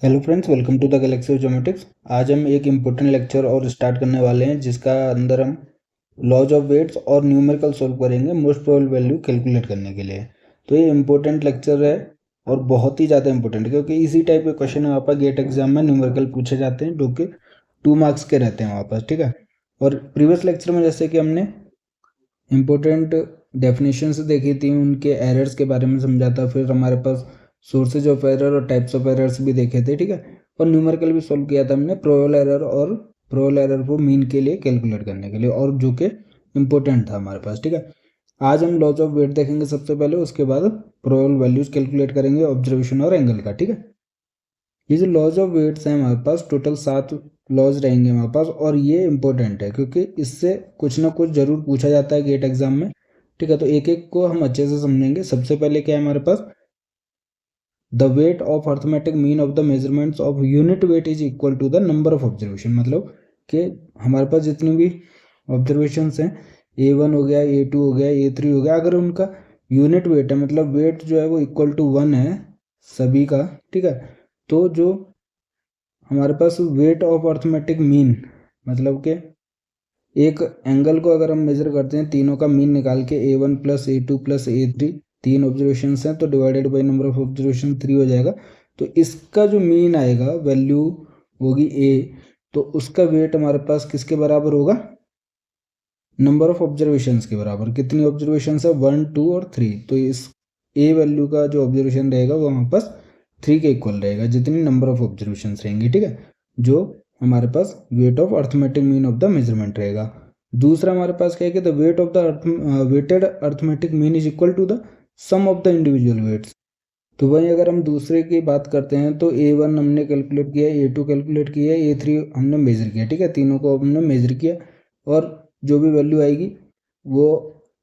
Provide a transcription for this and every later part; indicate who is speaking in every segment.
Speaker 1: Hello friends, welcome to the galaxy of geometrics. आज हम एक इम्पोर्टेंट लेक्चर और स्टार्ट करने वाले हैं जिसका अंदर हम लॉज ऑफ वेट्स और न्यूमेरिकल सॉल्व करेंगे मोस्ट प्रोबेबल वैल्यू कैलकुलेट करने के लिए। तो ये इम्पोर्टेंट लेक्चर है और बहुत ही ज़्यादा इंपॉर्टेंट, क्योंकि इसी टाइप के क्वेश्चन वहाँ पर गेट एग्जाम में न्यूमेरिकल पूछे जाते हैं जो कि 2 मार्क्स के रहते हैं वहाँ पर। ठीक है, और प्रीवियस लेक्चर में जैसे कि हमने इम्पोर्टेंट डेफिनेशंस देखी थी, उनके एरर्स के बारे में समझा था, फिर हमारे पास सोर्सेज ऑफ एरर और टाइप्स ऑफ एरर्स भी देखे थे। ठीक है, और न्यूमेरिकल भी सॉल्व किया था हमने प्रोबेबल एरर और प्रोबेबल एरर को मीन के लिए कैलकुलेट करने के लिए, और जो कि इम्पोर्टेंट था हमारे पास। ठीक है, आज हम लॉज ऑफ वेट देखेंगे सबसे पहले, उसके बाद प्रोबेबल वैल्यूज कैलकुलेट करेंगे ऑब्जर्वेशन और एंगल का। ठीक है, ये जो लॉज ऑफ वेट्स हैं हमारे पास टोटल 7 लॉज रहेंगे हमारे पास, और ये इंपॉर्टेंट है क्योंकि इससे कुछ ना कुछ जरूर पूछा जाता है गेट एग्जाम में। ठीक है, तो एक एक को हम अच्छे से समझेंगे। सबसे पहले क्या है हमारे पास, the weight of arithmetic mean of the measurements of unit weight is equal to the number of observation. मतलब कि हमारे पास जितनी भी ऑब्जर्वेशंस हैं, A1 हो गया, A2 हो गया, A3 हो गया, अगर उनका यूनिट वेट है, मतलब वेट जो है वो इक्वल टू 1 है सभी का। ठीक है, तो जो हमारे पास वेट ऑफ अर्थमेटिक मीन, मतलब कि एक एंगल को अगर हम मेजर करते हैं, तीनों का मीन निकाल के A1 plus A2 plus A3, 3 observation हैं तो divided by number of observation 3 हो जाएगा। तो इसका जो मीन आएगा वैल्यू होगी A, तो उसका वेट हमारे पास किसके बराबर होगा, नंबर ऑफ ऑब्जर्वेशन के बराबर। कितनी ऑब्जर्वेशन है, 1 2 और 3। तो इस A वैल्यू का जो ऑब्जर्वेशन रहेगा वो हमारे पास 3 के इक्वल रहेगा, जितनी नंबर ऑफ ऑब्जर्वेशन रहेंगी। ठीक है, जो हमारे पास weight of arithmetic mean of the measurement रहेगा। दूसरा हमारे पास क्या है कि the weight of the weighted arithmetic mean is equal to the sum of the individual weights. तो वहीं अगर हम दूसरे की बात करते हैं तो A1 हमने कैलकुलेट किया, A2 कैलकुलेट किया, A3 हमने मेजर किया। ठीक है, तीनों को हमने मेजर किया, और जो भी वैल्यू आएगी वो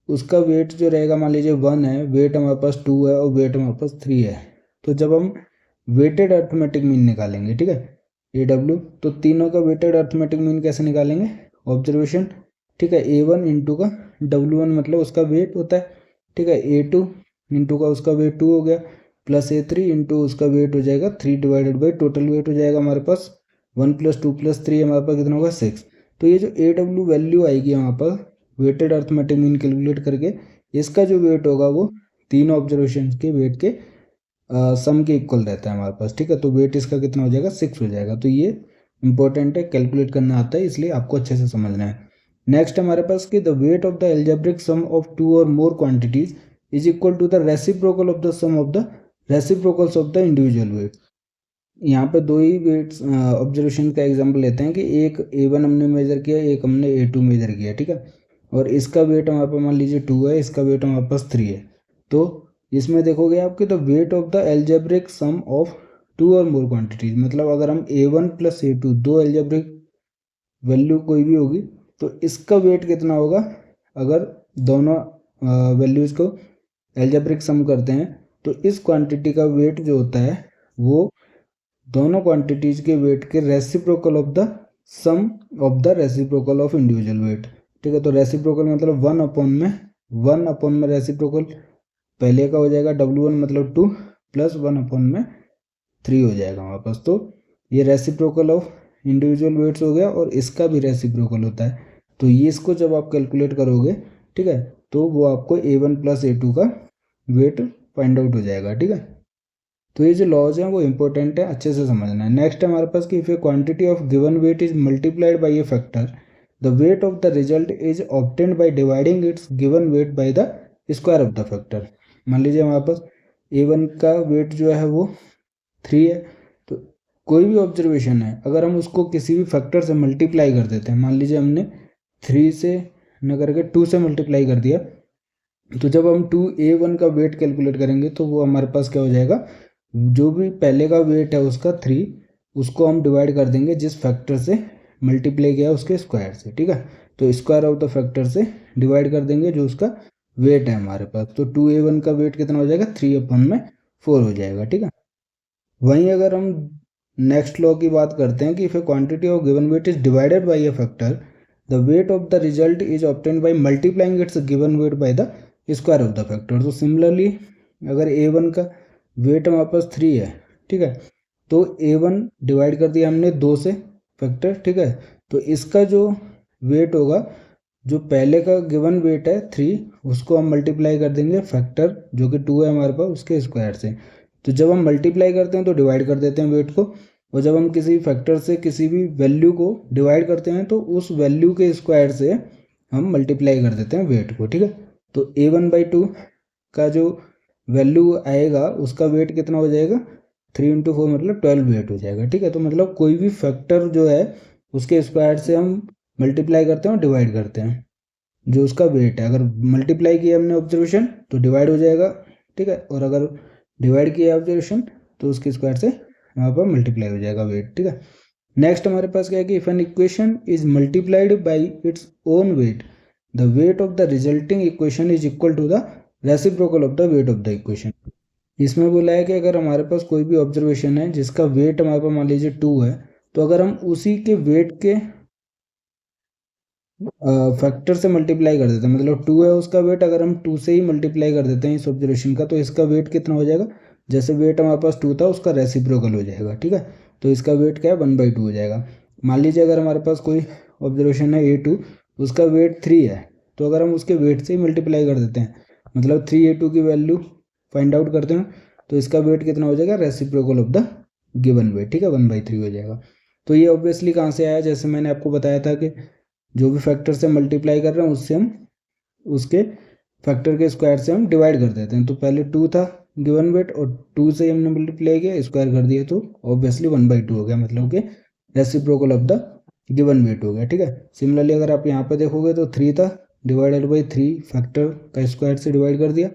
Speaker 1: उसका वेट जो रहेगा, मान लीजिए 1 है, वेट हमारे पास 2 है और वेट हमारे पास 3 है। तो जब हम वेटेड अर्थमेटिक मीन निकालेंगे, ठीक है, AW, तो तीनों का वेटेड अर्थमेटिक मीन कैसे निकालेंगे, ऑब्जर्वेशन। ठीक है, A1 इंटू का W1 मतलब उसका वेट होता है। ठीक है, A2 इंटू का उसका वेट 2 हो गया, प्लस A3 इंटू उसका वेट हो जाएगा 3 डिवाइडेड बाई टोटल वेट हो जाएगा हमारे पास 1 प्लस 2 प्लस 3, हमारे पास कितना होगा 6। तो ये जो AW वैल्यू आएगी यहाँ पर वेटेड अर्थमेटिक मीन कैलकुलेट करके, इसका जो वेट होगा वो तीनों ऑब्जर्वेशन के वेट के सम के इक्वल रहता है हमारे पास। ठीक है, तो वेट इसका कितना हो जाएगा, 6 हो जाएगा। तो ये इंपॉर्टेंट है, कैलकुलेट करना आता है, इसलिए आपको अच्छे से समझना है। नेक्स्ट हमारे पास कि the weight of the algebraic sum of 2 और more quantities is equal to the reciprocal of the sum of the reciprocals of the individual weight. यहाँ पे दो ही वेट्स ऑब्जर्वेशन का एग्जांपल लेते हैं कि एक A1 हमने मेजर किया, एक हमने A2 मेजर किया। ठीक है, और इसका वेट हमारे पास मान लीजिए 2 है, इसका वेट हमारे पास 3 है। तो इसमें देखोगे आपके the weight of the algebraic sum of 2 और मोर क्वांटिटीज, मतलब अगर हम A1 प्लस A2 दो एल्जेब्रिक वैल्यू कोई भी होगी तो इसका वेट कितना होगा, अगर दोनों वैल्यूज़ को एल्जेब्रिक सम करते हैं तो इस क्वांटिटी का वेट जो होता है वो दोनों क्वांटिटीज के वेट के reciprocal of the sum of the reciprocal of individual weight. ठीक है, तो रेसिप्रोकल मतलब 1 अपॉन में रेसिप्रोकल पहले का हो जाएगा W1 मतलब 2 प्लस 1/3 हो जाएगा हमारे पास। तो ये रेसिप्रोकल ऑफ इंडिविजुअल वेट्स हो गया, और इसका भी रेसिप्रोकल होता है। तो ये इसको जब आप कैलकुलेट करोगे, ठीक है, तो वो आपको A1 प्लस A2 का वेट फाइंड आउट हो जाएगा। ठीक है, तो ये जो लॉज हैं वो इंपॉर्टेंट है, अच्छे से समझना है। नेक्स्ट हमारे पास कि if A quantity of given weight is multiplied by A factor, the weight of the result is obtained by dividing it's given weight by the square of the factor. मान लीजिए हमारे पास A1 का wait जो है वो 3 है, तो कोई भी ऑब्जर्वेशन है अगर हम उसको किसी भी फैक्टर से मल्टीप्लाई कर देते हैं, मान लीजिए हमने 3 से न करके 2 से मल्टीप्लाई कर दिया, तो जब हम 2A1 का वेट कैलकुलेट करेंगे तो वो हमारे पास क्या हो जाएगा, जो भी पहले का वेट है उसका 3, उसको हम डिवाइड कर देंगे जिस फैक्टर से मल्टीप्लाई किया उसके स्क्वायर से। ठीक है, तो स्क्वायर ऑफ द फैक्टर से डिवाइड कर देंगे जो उसका वेट है हमारे पास। तो 2A1 का वेट कितना हो जाएगा, 3/4 हो जाएगा। ठीक है, वहीं अगर हम नेक्स्ट लॉ की बात करते हैं कि if A quantity of given weight is divided by A factor, the weight of the result is obtained by multiplying it's given weight by the square of the factor. तो similarly अगर A1 का wait हमारे पास 3 है, ठीक है, तो A1 divide कर दिया हमने 2 से फैक्टर, ठीक है। तो इसका जो वेट होगा, जो पहले का गिवन वेट है 3, उसको हम मल्टीप्लाई कर देंगे फैक्टर जो कि 2 है हमारे पास, उसके स्क्वायर से। तो जब हम मल्टीप्लाई करते हैं तो डिवाइड कर देते हैं वेट को, और जब हम किसी फैक्टर से किसी भी वैल्यू को डिवाइड करते हैं तो उस वैल्यू के स्क्वायर से हम मल्टीप्लाई कर देते हैं वेट को, ठीक है। तो A1/2 का जो वैल्यू आएगा उसका वेट कितना हो जाएगा, 3 × 4 मतलब 12 वेट हो जाएगा, ठीक है। तो मतलब कोई भी फैक्टर जो है उसके स्क्वायर से हम मल्टीप्लाई करते हैं और डिवाइड करते हैं, जो उसका वेट है। अगर मल्टीप्लाई किया हमने ऑब्जर्वेशन तो डिवाइड हो जाएगा, ठीक है, और अगर डिवाइड किया ऑब्जर्वेशन तो उसके स्क्वायर से यहाँ पर मल्टीप्लाई हो जाएगा वेट, ठीक है। नेक्स्ट हमारे पास क्या है कि if an equation is multiplied by its own weight, the weight of the resulting equation is equal to the reciprocal of the weight of the equation. इसमें बोला है कि अगर हमारे पास कोई भी ऑब्जर्वेशन है जिसका वेट हमारे पास मान लीजिए 2 है, तो अगर हम उसी के वेट के फैक्टर से मल्टीप्लाई कर देते हैं, मतलब 2 है उसका वेट, अगर हम 2 से ही मल्टीप्लाई कर देते हैं इस ऑब्जर्वेशन का, तो इसका वेट कितना हो जाएगा, जैसे वेट हमारे पास 2 था उसका रेसिप्रोकल हो जाएगा, ठीक है। तो इसका वेट क्या है, 1/2 हो जाएगा। मान लीजिए अगर हमारे पास कोई ऑब्जर्वेशन है A2, उसका वेट 3 है, तो अगर हम उसके वेट से ही मल्टीप्लाई कर देते हैं, मतलब 3A2 की वैल्यू फाइंड आउट करते हैं, तो इसका वेट कितना हो जाएगा, reciprocal of the given weight, ठीक है, 1/3 हो जाएगा। तो ये ऑब्वियसली कहाँ से आया, जैसे मैंने आपको बताया था कि जो भी फैक्टर से मल्टीप्लाई कर रहे हैं उससे हम उसके फैक्टर के स्क्वायर से हम डिवाइड कर देते हैं। तो पहले 2 था गिवन वेट और 2 से हमने मल्टीप्लाई किया, स्क्वायर कर दिया, तो ऑब्वियसली 1/2 हो गया, मतलब कि reciprocal of the given weight हो गया, ठीक है। सिमिलरली अगर आप यहाँ पे देखोगे तो 3 था, डिवाइडेड बाई 3 फैक्टर का स्क्वायर से डिवाइड कर दिया,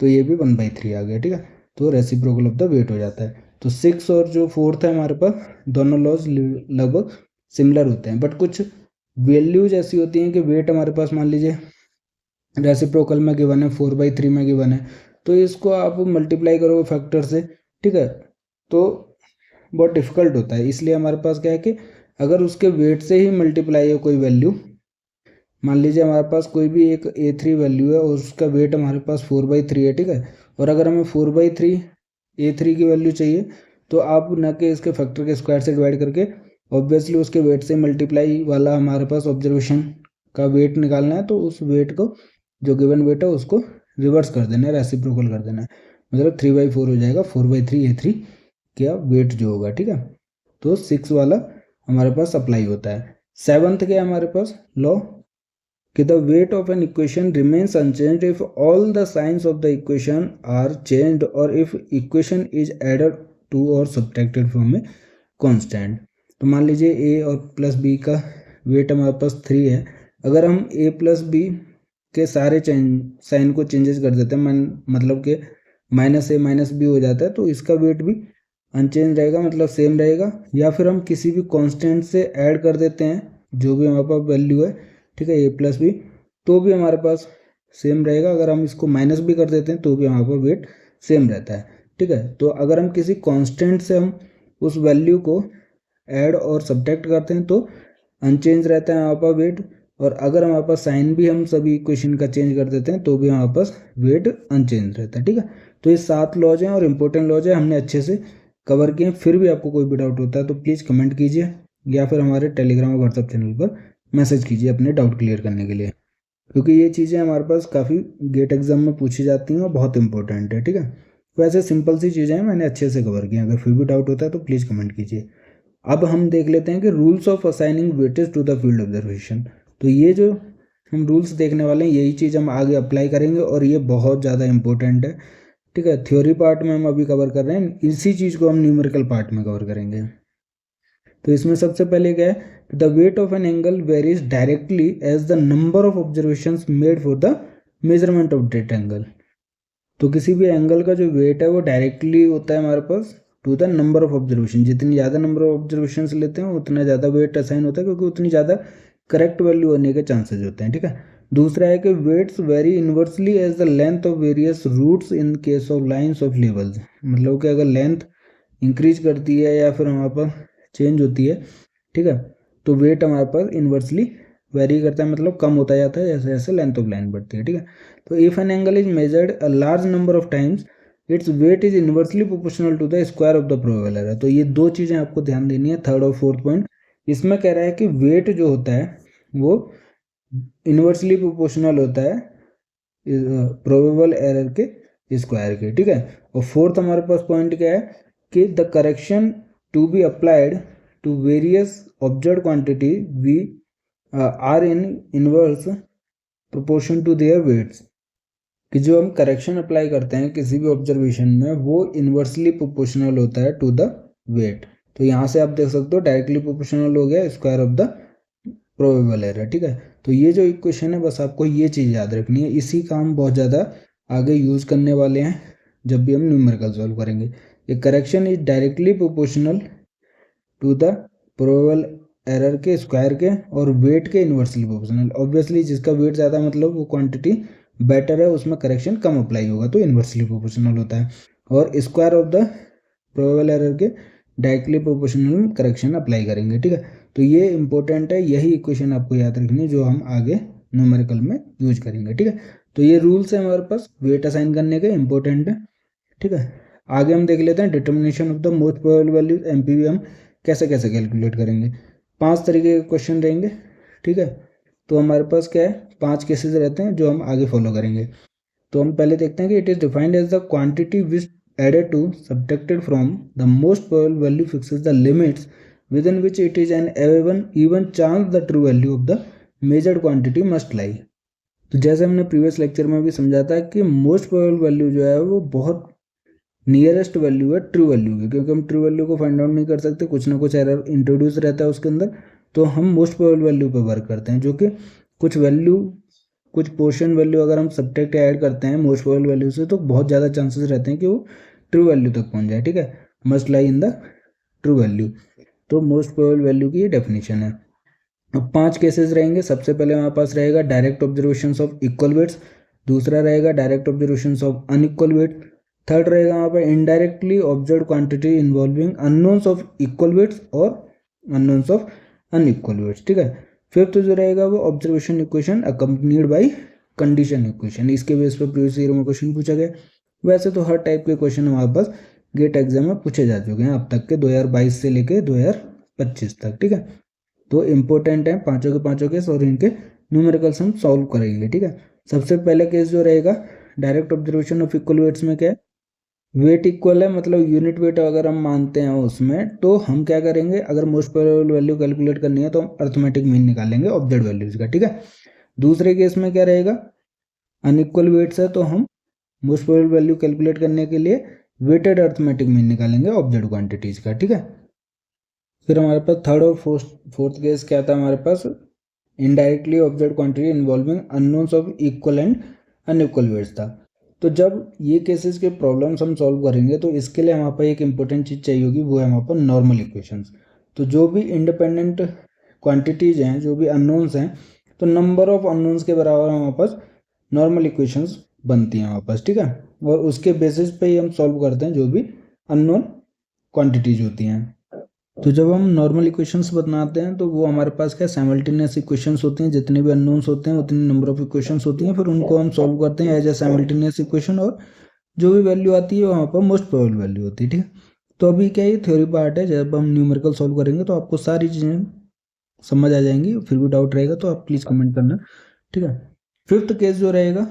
Speaker 1: तो ये भी 1/3 आ गया, ठीक है। तो रेसिप्रोकल ऑफ द वेट हो जाता है। तो 6 और जो 4 है हमारे पास, दोनों लॉज लगभग सिमिलर होते हैं, बट कुछ वैल्यूज ऐसी होती हैं कि वेट हमारे पास मान लीजिए रेसिप्रोकल में गिवन है 4/3 में गिवन है, तो इसको आप मल्टीप्लाई करोगे फैक्टर से, ठीक है, तो बहुत डिफिकल्ट होता है। इसलिए हमारे पास क्या है कि अगर उसके वेट से ही मल्टीप्लाई है कोई वैल्यू, मान लीजिए हमारे पास कोई भी एक A3 वैल्यू है और उसका वेट हमारे पास 4/3 है, ठीक है, और अगर हमें 4/3 A3 की वैल्यू चाहिए, तो आप न कि इसके फैक्टर के स्क्वायर से डिवाइड करके ऑब्वियसली उसके वेट से मल्टीप्लाई वाला हमारे पास ऑब्जर्वेशन का वेट निकालना है, तो उस वेट को जो गिवन वेट है उसको रिवर्स कर देना है, रेसिप्रोकल कर देना है, मतलब 3/4 हो जाएगा 4/3 A3 का वेट जो होगा, ठीक है। तो 6 वाला हमारे पास अप्लाई होता है। 7th क्या है हमारे पास लॉ, कि the weight of an equation remains unchanged if all the signs of the equation are changed or if equation is added to or subtracted from a constant। तो मान लीजिए a और प्लस बी का wait हमारे पास 3 है, अगर हम a plus B के सारे साइन को चेंजेस कर देते हैं, मतलब कि -a -b हो जाता है, तो इसका वेट भी अनचेंज रहेगा, मतलब सेम रहेगा। या फिर हम किसी भी कांस्टेंट से ऐड कर देते हैं जो भी हमारे पास वैल्यू है, ठीक है, a प्लस बी, तो भी हमारे पास सेम रहेगा। अगर हम इसको माइनस भी कर देते हैं तो भी हमारे पास वेट सेम रहता है, ठीक है। तो अगर हम किसी कांस्टेंट से हम उस वैल्यू को ऐड और सब्ट्रैक्ट करते हैं तो अनचेंज रहता है हमारे पास वेट, और अगर हमारे पास साइन भी हम सभी इक्वेशन का चेंज कर देते हैं तो भी हमारे पास वेट अनचेंज रहता है, ठीक है। तो ये 7 लॉज हैं और इम्पोर्टेंट लॉज है, हमने अच्छे से कवर किए। फिर भी आपको कोई भी डाउट होता है तो प्लीज़ कमेंट कीजिए या फिर हमारे टेलीग्राम और व्हाट्सएप चैनल पर मैसेज कीजिए अपने डाउट क्लियर करने के लिए, क्योंकि ये चीज़ें हमारे पास काफ़ी गेट एग्जाम में पूछी जाती हैं और बहुत इंपॉर्टेंट है, ठीक है। वैसे सिंपल सी चीज़ें हैं, मैंने अच्छे से कवर की। अगर फिर भी डाउट होता है तो प्लीज़ कमेंट कीजिए। अब हम देख लेते हैं कि rules of assigning weightage to the field observation. तो ये जो हम रूल्स देखने वाले हैं यही चीज़ हम आगे अप्लाई करेंगे और ये बहुत ज़्यादा इंपॉर्टेंट है, ठीक है। थ्योरी पार्ट में हम अभी कवर कर रहे हैं, इसी चीज़ को हम न्यूमेरिकल पार्ट में कवर करेंगे। तो इसमें सबसे पहले क्या है, the weight of an angle varies directly as the number of observations made for the measurement of that angle. तो किसी भी एंगल का जो वेट है वो डायरेक्टली होता है हमारे पास to the number of observation. जितनी ज़्यादा नंबर ऑफ ऑब्जर्वेशन लेते हैं उतना ज़्यादा वेट असाइन होता है, क्योंकि उतनी ज़्यादा करेक्ट वैल्यू होने के चांसेस होते हैं, ठीक है। दूसरा है कि weights vary inversely as the length of various routes in case of lines of levels. मतलब कि अगर लेंथ इंक्रीज करती है या फिर हमारे पास चेंज होती है, ठीक है, तो वेट हमारे पास इन्वर्सली वेरी करता है, मतलब कम होता जाता है जैसे जैसे लेंथ ऑफ लाइन बढ़ती है, ठीक है। तो if an angle is measured a large number of times its weight is inversely proportional to the square of the probable error. तो ये दो चीज़ें आपको ध्यान देनी है, थर्ड और फोर्थ पॉइंट। इसमें कह रहा है कि वेट जो होता है वो इन्वर्सली प्रोपोर्शनल होता है प्रोबेबल एरर के स्क्वायर के, ठीक है। और फोर्थ हमारे पास पॉइंट क्या है कि the correction to be applied to various observe quantity we are in inverse proportion to their weights, कि जो हम करेक्शन अप्लाई करते हैं किसी भी ऑब्जर्वेशन में वो इन्वर्सली प्रोपोर्शनल होता है टू द वेट। तो यहाँ से आप देख सकते हो डायरेक्टली प्रोपोर्शनल हो गया square of the probable error, ठीक है। तो ये जो इक्वेशन है बस आपको ये चीज़ याद रखनी है, इसी का हम बहुत ज़्यादा आगे यूज़ करने वाले हैं जब भी हम न्यूमेरिकल सॉल्व करेंगे। ये correction is directly proportional to the probable error के स्क्वायर के और वेट के इन्वर्सली प्रोपोर्शनल। ऑब्वियसली जिसका वेट ज़्यादा मतलब वो क्वांटिटी बेटर है, उसमें करेक्शन कम अप्लाई होगा तो इन्वर्सली प्रोपोर्शनल होता है। और square of the probable error के डायरेक्टली प्रोपोर्शनल करेक्शन अप्लाई करेंगे, ठीक है। तो ये इंपॉर्टेंट है, यही इक्वेशन आपको याद रखनी है जो हम आगे न्यूमेरिकल में यूज करेंगे, ठीक है। तो ये रूल्स है हमारे पास वेट असाइन करने के, इंपॉर्टेंट है, ठीक है। आगे हम देख लेते हैं determination of the most probable value MPV हम कैसे कैसे कैलकुलेट करेंगे। 5 तरीके के क्वेश्चन रहेंगे, ठीक है। तो हमारे पास क्या है 5 केसेस रहते हैं जो हम आगे फॉलो करेंगे। तो हम पहले देखते हैं कि it is defined as the quantity which added to subtracted from the most probable value fixes the limits within which it is an even chance the true value of the measured quantity must lie। तो जैसे हमने previous lecture में भी समझा था कि most probable value जो है वो बहुत नियरेस्ट वैल्यू है ट्रू वैल्यू की, क्योंकि हम ट्रू वैल्यू को फाइंड आउट नहीं कर सकते, कुछ ना कुछ एरर इंट्रोड्यूस रहता है उसके अंदर। तो हम मोस्ट प्रोबेबल वैल्यू पर वर्क करते हैं, जो कि कुछ पोर्शन वैल्यू अगर हम सब्ट्रैक्ट ऐड करते हैं मोस्ट प्रोबेबल वैल्यू से तो बहुत ज़्यादा चांसेस रहते हैं कि वो ट्रू वैल्यू तक पहुंच जाए, ठीक है। Must lie in the true value. तो मोस्ट प्रोबेबल वैल्यू की ये डेफिनेशन है। अब 5 केसेस रहेंगे। सबसे पहले हमारे पास रहेगा direct observation of equal weights, दूसरा रहेगा direct observation of unequal weight, third रहेगा वहाँ पर indirectly observe quantity involving unknowns of equal weights और अननोन्स ऑफ अनइक्वल वेट्स, ठीक है। फिफ्थ जो रहेगा वो observation equation accompanied by condition equation, इसके बेस पर प्रीवियस ईयर में क्वेश्चन पूछा गया। वैसे तो हर टाइप के क्वेश्चन हमारे पास गेट एग्जाम में पूछे जा चुके हैं अब तक के 2022 से लेके 2025 तक, ठीक है। तो इम्पोर्टेंट है पांचों के पांचों केस और इनके न्यूमेरिकल्स हम सॉल्व करेंगे, ठीक है। सबसे पहले केस जो रहेगा direct observation of equal weights में क्या है, वेट इक्वल है मतलब यूनिट वेट अगर हम मानते हैं उसमें, तो हम क्या करेंगे अगर मोस्ट प्रोबेबल वैल्यू कैलकुलेट करनी है तो हम अर्थमेटिक मीन निकालेंगे ऑब्जर्व वैल्यूज का, ठीक है। दूसरे केस में क्या रहेगा अनइक्वल वेट्स है तो हम मोस्ट प्रोबेबल वैल्यू कैलकुलेट करने के लिए वेटेड अर्थमेटिक मीन निकालेंगे ऑब्जर्व क्वांटिटीज का, ठीक है। फिर हमारे पास थर्ड और फोर्थ केस क्या था हमारे पास indirectly observe quantity involving unknowns of equal and unequal weights था। तो जब ये केसेस के प्रॉब्लम्स हम सॉल्व करेंगे तो इसके लिए हमारे पास एक इंपॉर्टेंट चीज़ चाहिए होगी, वो है हमारे पास नॉर्मल इक्वेशंस। तो जो भी इंडिपेंडेंट क्वांटिटीज हैं जो भी अननोन्स हैं तो नंबर ऑफ अननोन्स के बराबर हमारे पास नॉर्मल इक्वेशंस बनती हैं हमारे पास, ठीक है। और उसके बेसिस पे ही हम सॉल्व करते हैं जो भी अननोन क्वांटिटीज होती हैं। तो जब हम नॉर्मल इक्वेशंस बनाते हैं तो वो हमारे पास क्या साइमल्टेनियस इक्वेशंस होती हैं, जितने भी अननोन्स होते हैं उतनी नंबर ऑफ इक्वेशंस होती हैं, फिर उनको हम सॉल्व करते हैं एज ए साइमल्टेनियस इक्वेशन और जो भी वैल्यू आती है वहाँ पर मोस्ट प्रोबेबल वैल्यू होती है, ठीक है। तो अभी क्या ये थ्योरी पार्ट है, जब हम न्यूमेरिकल सॉल्व करेंगे तो आपको सारी चीज़ें समझ आ जाएंगी, फिर भी डाउट रहेगा तो आप प्लीज़ कमेंट करना, ठीक है। फिफ्थ केस जो रहेगा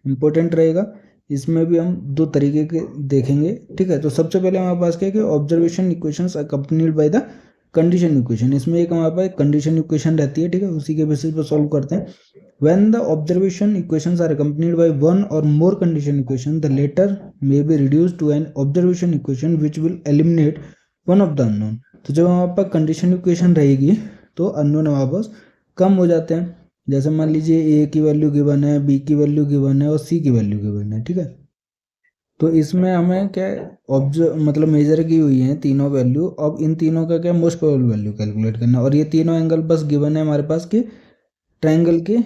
Speaker 1: इंपॉर्टेंट रहेगा, इसमें भी हम दो तरीके के देखेंगे, ठीक है। तो सबसे पहले हमारे पास क्या है कि observation equations accompanied by the condition equation, इसमें एक हमारे पास कंडीशन इक्वेशन रहती है, ठीक है, उसी के बेसिस पर सॉल्व करते हैं। When the observation equations are accompanied by one और more condition equation the latter maybe reduced to an observation equation which will eliminate one of the unknown. तो जब हमारे पास कंडीशन इक्वेशन रहेगी तो unknown हमारे पास कम हो जाते हैं। जैसे मान लीजिए ए की वैल्यू गिवन है, बी की वैल्यू गिवन है और सी की वैल्यू गिवन है, ठीक है। तो इसमें हमें क्या ऑब्जर्व मतलब मेजर की हुई है तीनों वैल्यू, अब इन तीनों का क्या मोस्ट प्रोबेबल वैल्यू कैलकुलेट करना, और ये तीनों एंगल बस गिवन है हमारे पास कि ट्रायंगल के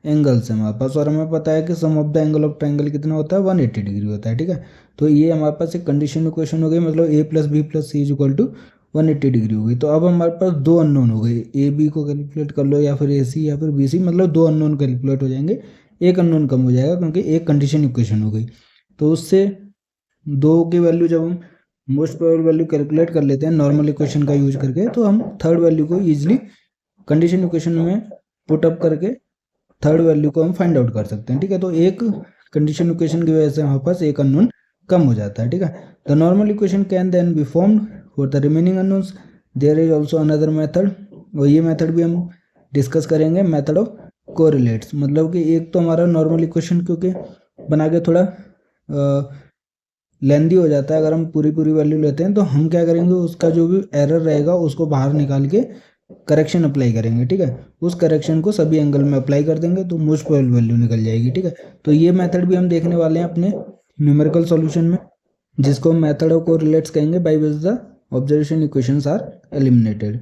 Speaker 1: एंगल्स है हमारे पास, और हमें पता है कि sum of the angle of triangle कितना होता है 180 डिग्री होता है, ठीक है। तो ये हमारे पास एक कंडीशन इक्वेशन हो गई, मतलब A plus B plus C is equal to 180 degree हो गई। तो अब हमारे पास दो अननोन हो गए, ए बी को कैलकुलेट कर लो या फिर ए सी या फिर बी सी, मतलब दो अननोन कैलकुलेट हो जाएंगे, एक अननोन कम हो जाएगा क्योंकि एक कंडीशन इक्वेशन हो गई। तो उससे दो की वैल्यू जब हम मोस्ट प्रोबेबल वैल्यू कैलकुलेट कर लेते हैं नॉर्मल इक्वेशन का यूज करके, तो हम थर्ड वैल्यू को ईजिली कंडीशन इक्वेशन में पुट अप करके थर्ड वैल्यू को हम फाइंड आउट कर सकते हैं। ठीक है, तो एक कंडीशन इक्वेशन की वजह से हमारे पास एक अननोन कम हो जाता है। ठीक है, the normal equation can then be formed for the remaining unknowns. There is also another method, और ये मेथड भी हम डिस्कस करेंगे, मेथड ऑफ कोरिलेट्स। मतलब कि एक तो हमारा नॉर्मल इक्वेशन क्योंकि बना के थोड़ा लेंदी हो जाता है, अगर हम पूरी पूरी वैल्यू लेते हैं तो हम क्या करेंगे, उसका जो भी एरर रहेगा उसको बाहर निकाल के करेक्शन अप्लाई करेंगे। ठीक है, उस करेक्शन को सभी एंगल में अप्लाई कर देंगे तो मोस्ट प्रोबेबल वैल्यू निकल जाएगी। ठीक है, तो ये मेथड भी हम देखने वाले हैं अपने न्यूमेरिकल सॉल्यूशन में, जिसको हम मेथड ऑफ कोरिलेट्स कहेंगे, by which the observation equations are eliminated.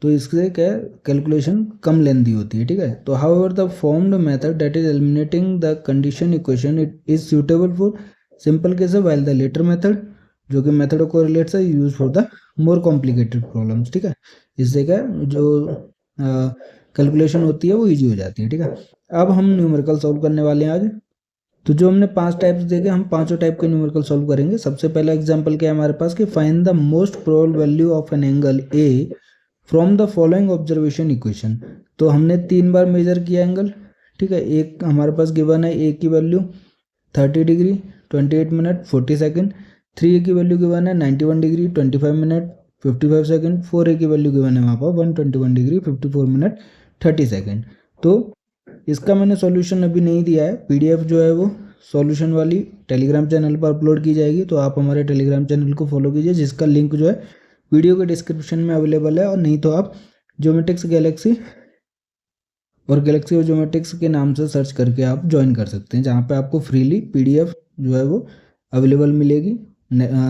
Speaker 1: तो इससे क्या कैलकुलेशन कम लेंदी होती है। ठीक है, तो however the formed method that is eliminating the condition equation it is suitable for simple case है, वाइल द लेटर मेथड जो कि मेथड ऑफ कोरिलेट्स है use for the more complicated problems. ठीक है, इससे क्या जो कैलकुलेशन होती है वो इजी हो जाती है। ठीक है, अब हम न्यूमेरिकल सॉल्व करने वाले हैं आज। तो जो हमने 5 टाइप्स देखे, हम पांचों टाइप के न्यूमेरिकल सॉल्व करेंगे। सबसे पहला एग्जांपल क्या है हमारे पास कि find the most probable value of an angle A from the following observation equation. तो हमने 3 बार मेजर किया एंगल। ठीक है, एक हमारे पास गिवन है ए की वैल्यू 30 डिग्री 28 मिनट 40 सेकेंड, 3 ए की वैल्यू गिवन है 91 डिग्री 25 मिनट 55 सेकेंड, 4 ए की वैल्यू गिवन है वहाँ पर 121 डिग्री 54 मिनट 30 सेकेंड। तो इसका मैंने सॉल्यूशन अभी नहीं दिया है, पीडीएफ जो है वो सॉल्यूशन वाली टेलीग्राम चैनल पर अपलोड की जाएगी, तो आप हमारे टेलीग्राम चैनल को फॉलो कीजिए, जिसका लिंक जो है वीडियो के डिस्क्रिप्शन में अवेलेबल है। और नहीं तो आप ज्योमेट्रिक्स गैलेक्सी और गैलेक्सी और ज्योमेट्रिक्स के नाम से सर्च करके आप ज्वाइन कर सकते हैं, जहाँ पे आपको फ्रीली पीडीएफ जो है वो अवेलेबल मिलेगी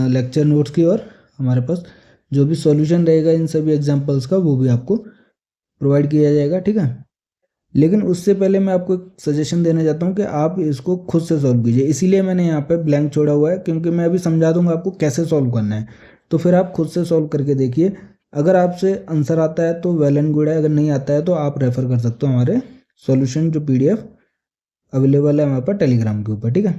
Speaker 1: लेक्चर नोट्स की, और हमारे पास जो भी सॉल्यूशन रहेगा इन सभी एग्जांपल्स का वो भी आपको प्रोवाइड किया जाएगा। ठीक है, लेकिन उससे पहले मैं आपको एक सजेशन देना चाहता हूँ कि आप इसको खुद से सॉल्व कीजिए। इसीलिए मैंने यहाँ पे ब्लैंक छोड़ा हुआ है, क्योंकि मैं अभी समझा दूंगा आपको कैसे सॉल्व करना है, तो फिर आप खुद से सॉल्व करके देखिए। अगर आपसे आंसर आता है तो वेल एंड गुड है, अगर नहीं आता है तो आप रेफर कर सकते हो हमारे सॉल्यूशन जो पीडीएफ अवेलेबल है हमारे पास टेलीग्राम के ऊपर। ठीक है,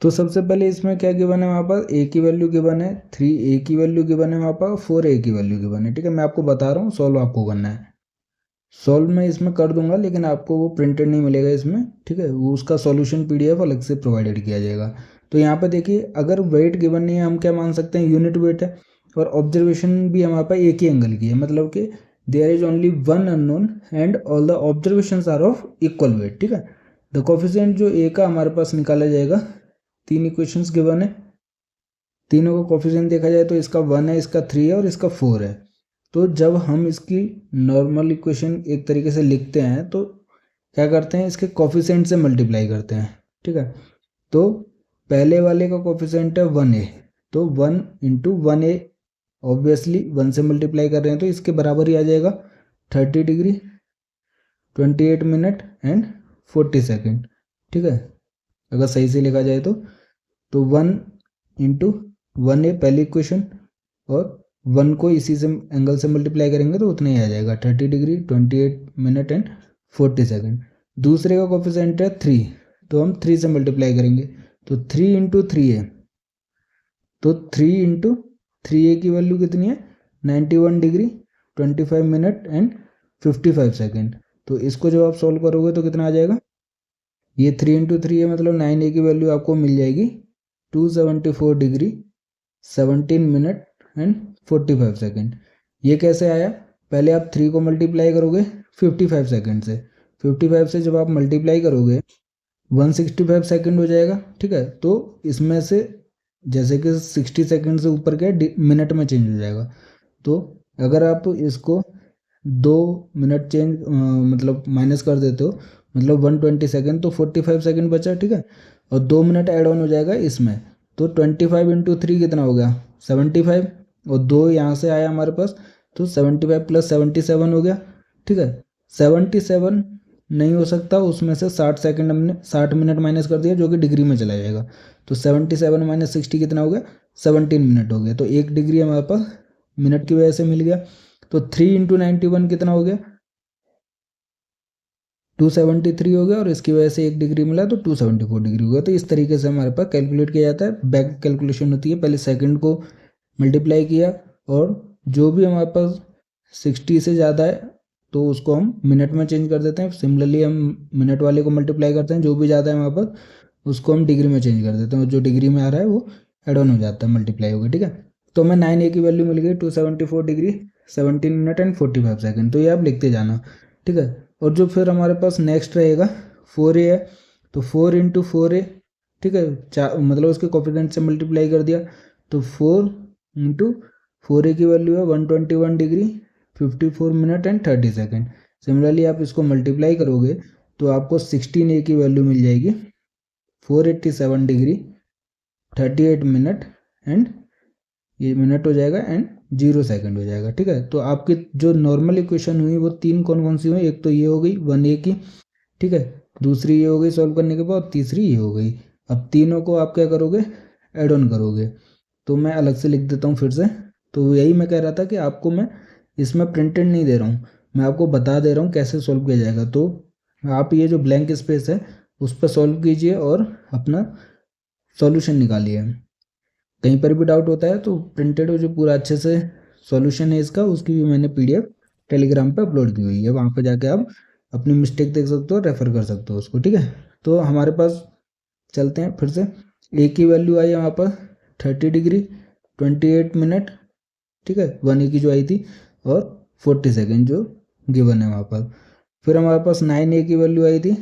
Speaker 1: तो सबसे पहले इसमें क्या गिवन है, वहाँ पर ए की वैल्यू गिवन है 3 ए की वैल्यू गिवन है वहाँ पर 4 ए की वैल्यू गिवन है। ठीक है, मैं आपको बता रहा हूँ, सॉल्व आपको करना है। सॉल्व मैं इसमें कर दूंगा, लेकिन आपको वो प्रिंटेड नहीं मिलेगा इसमें। ठीक है, वो उसका सॉल्यूशन पीडीएफ अलग से प्रोवाइडेड किया जाएगा। तो यहाँ पे देखिए, अगर वेट गिवन नहीं है हम क्या मान सकते हैं, यूनिट वेट है, और ऑब्जर्वेशन भी हमारे पास एक ही एंगल की है, मतलब कि there is only one unknown and all the observations are of equal weight. ठीक है, द कोफिशिएंट जो ए का हमारे पास निकाला जाएगा, 3 इक्वेशंस गिवन है, तीनों का कोफिशिएंट देखा जाए तो इसका 1 है, इसका 3 है और इसका 4 है। तो जब हम इसकी नॉर्मल इक्वेशन एक तरीके से लिखते हैं तो क्या करते हैं, इसके कोफिशिएंट से मल्टीप्लाई करते हैं। ठीक है, तो पहले वाले का कोफिशिएंट है 1a, तो 1 इंटू 1a, ऑब्वियसली 1 से मल्टीप्लाई कर रहे हैं तो इसके बराबर ही आ जाएगा 30 डिग्री 28 मिनट एंड 40 सेकेंड। ठीक है, अगर सही से लिखा जाए तो 1 इंटू 1a पहली इक्वेशन, और 1 को इसी से एंगल से मल्टीप्लाई करेंगे तो उतना ही आ जाएगा 30 डिग्री 28 मिनट एंड 40 सेकेंड। दूसरे का कोफिशिएंट है 3, तो हम 3 से मल्टीप्लाई करेंगे, तो 3 इंटू 3a, तो 3 इंटू 3a की वैल्यू कितनी है 91 डिग्री 25 मिनट एंड 55 सेकेंड। तो इसको जब आप सॉल्व करोगे तो कितना आ जाएगा, ये 3 इंटू 3a मतलब 9a की वैल्यू आपको मिल जाएगी 274 डिग्री 17 मिनट एंड 45 सेकेंड। ये कैसे आया, पहले आप 3 को मल्टीप्लाई करोगे 55 सेकेंड से, 55 से जब आप मल्टीप्लाई करोगे 165 सेकेंड हो जाएगा। ठीक है, तो इसमें से जैसे कि 60 सेकेंड से ऊपर के मिनट में चेंज हो जाएगा, तो अगर आप इसको 2 मिनट चेंज मतलब माइनस कर देते हो, मतलब 120 सेकेंड, तो 45 सेकेंड बचा। ठीक है, और 2 मिनट ऐड ऑन हो जाएगा इसमें, तो 25 इंटू 3 कितना हो गया 75, और 2 यहाँ से आया हमारे पास, तो 75 प्लस 77 हो गया। ठीक है, 77 नहीं हो सकता, उसमें से 60 सेकेंड हमने 60 मिनट माइनस कर दिया जो कि डिग्री में चला जाएगा, तो 77 माइनस 60 कितना हो गया 17 मिनट हो गया, तो 1 डिग्री हमारे पास मिनट की वजह से मिल गया। तो 3 इंटू 91 कितना हो गया 273 हो गया और इसकी वजह से 1 डिग्री मिला तो 274 डिग्री हो गया। तो इस तरीके से हमारे पास कैलकुलेट किया जाता है। बैक कैलकुलेशन होती है, पहले सेकंड को मल्टीप्लाई किया और जो भी हमारे पास 60 से ज़्यादा है तो उसको हम मिनट में चेंज कर देते हैं। सिमिलरली हम मिनट वाले को मल्टीप्लाई करते हैं, जो भी ज़्यादा है हमारे पास उसको हम डिग्री में चेंज कर देते हैं और जो डिग्री में आ रहा है वो एड ऑन हो जाता है, मल्टीप्लाई हो गया। ठीक है, तो हमें 9A की वैल्यू मिल गई 274 डिग्री 17 मिनट एंड 45 सेकेंड। तो ये आप लिखते जाना। ठीक है, और जो फिर हमारे पास नेक्स्ट रहेगा 4A है, तो 4 इंटू 4A, ठीक है, मतलब उसके कोफिशिएंट से मल्टीप्लाई कर दिया तो 4 इंटू 4A की वैल्यू है 121 degree 54 minute and 30 second. Similarly आप इसको मल्टीप्लाई करोगे तो आपको 16A की वैल्यू मिल जाएगी 487 डिग्री 38 मिनट एंड ये मिनट हो जाएगा एंड 0 सेकंड हो जाएगा। ठीक है, तो आपकी जो नॉर्मल इक्वेशन हुई वो तीन कौन कौन सी हुई, एक तो ये हो गई 1A की, ठीक है, दूसरी ये हो गई सॉल्व करने के बाद, तीसरी ये हो गई। अब तीनों को आप क्या करोगे, एड ऑन करोगे। तो मैं अलग से लिख देता हूँ फिर से। तो यही मैं कह रहा था कि आपको मैं इसमें प्रिंटेड नहीं दे रहा हूँ, मैं आपको बता दे रहा हूँ कैसे सॉल्व किया जाएगा। तो आप ये जो ब्लैंक स्पेस है उस पर सॉल्व कीजिए और अपना सॉल्यूशन निकालिए। कहीं पर भी डाउट होता है तो प्रिंटेड जो पूरा अच्छे से सॉल्यूशन है इसका, उसकी भी मैंने PDF टेलीग्राम पे अपलोड की हुई है, वहाँ पर जाके आप अपनी मिस्टेक देख सकते हो, रेफर कर सकते हो उसको। ठीक है, तो हमारे पास चलते हैं फिर से। A की वैल्यू आई यहाँ पर 30 डिग्री 28 मिनट, ठीक है, 1A की जो आई थी, और 40 सेकेंड जो गिवन है वहाँ पर। फिर हमारे पास 9A की वैल्यू आई थी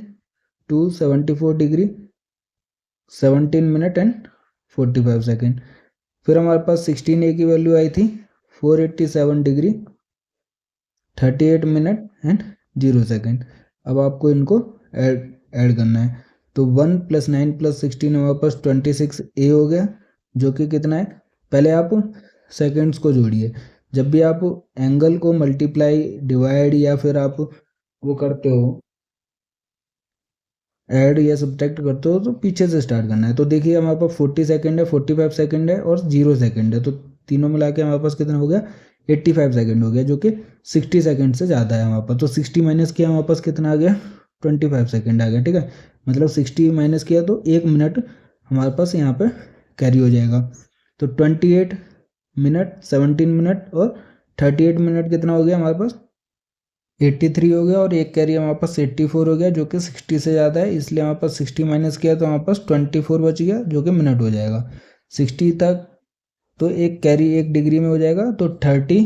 Speaker 1: 274 डिग्री 17 मिनट एंड 45 सेकेंड। फिर हमारे पास 16A की वैल्यू आई थी 487 डिग्री 38 मिनट एंड 0 सेकेंड। अब आपको इनको ऐड करना है। तो 1 + 9 + 16 हमारे पास 26A हो गया, जो कि कितना है, पहले आप सेकेंड्स को जोड़िए। जब भी आप एंगल को मल्टीप्लाई, डिवाइड या फिर आप वो करते हो ऐड या सब्ट्रैक्ट करते हो तो पीछे से स्टार्ट करना है। तो देखिए हमारे पास 40 सेकेंड है, 45 सेकेंड है और 0 सेकेंड है। तो तीनों मिला के हमारे पास कितना हो गया, 85 सेकेंड हो गया, जो कि 60 सेकेंड से ज़्यादा है हमारे पास। तो 60 माइनस किया हमारे पास कितना आ गया, 25 सेकेंड आ गया। ठीक है, मतलब 60 माइनस किया तो 1 मिनट हमारे पास यहाँ पे कैरी हो जाएगा। तो 28 मिनट 17 मिनट और 38 मिनट कितना हो गया हमारे पास, 83 हो गया, और एक कैरी हमारे पास 84 हो गया, जो कि 60 से ज़्यादा है, इसलिए हमारे पास 60 माइनस किया तो हमारे पास 24 बच गया, जो कि मिनट हो जाएगा 60 तक। तो एक कैरी 1 डिग्री में हो जाएगा, तो 30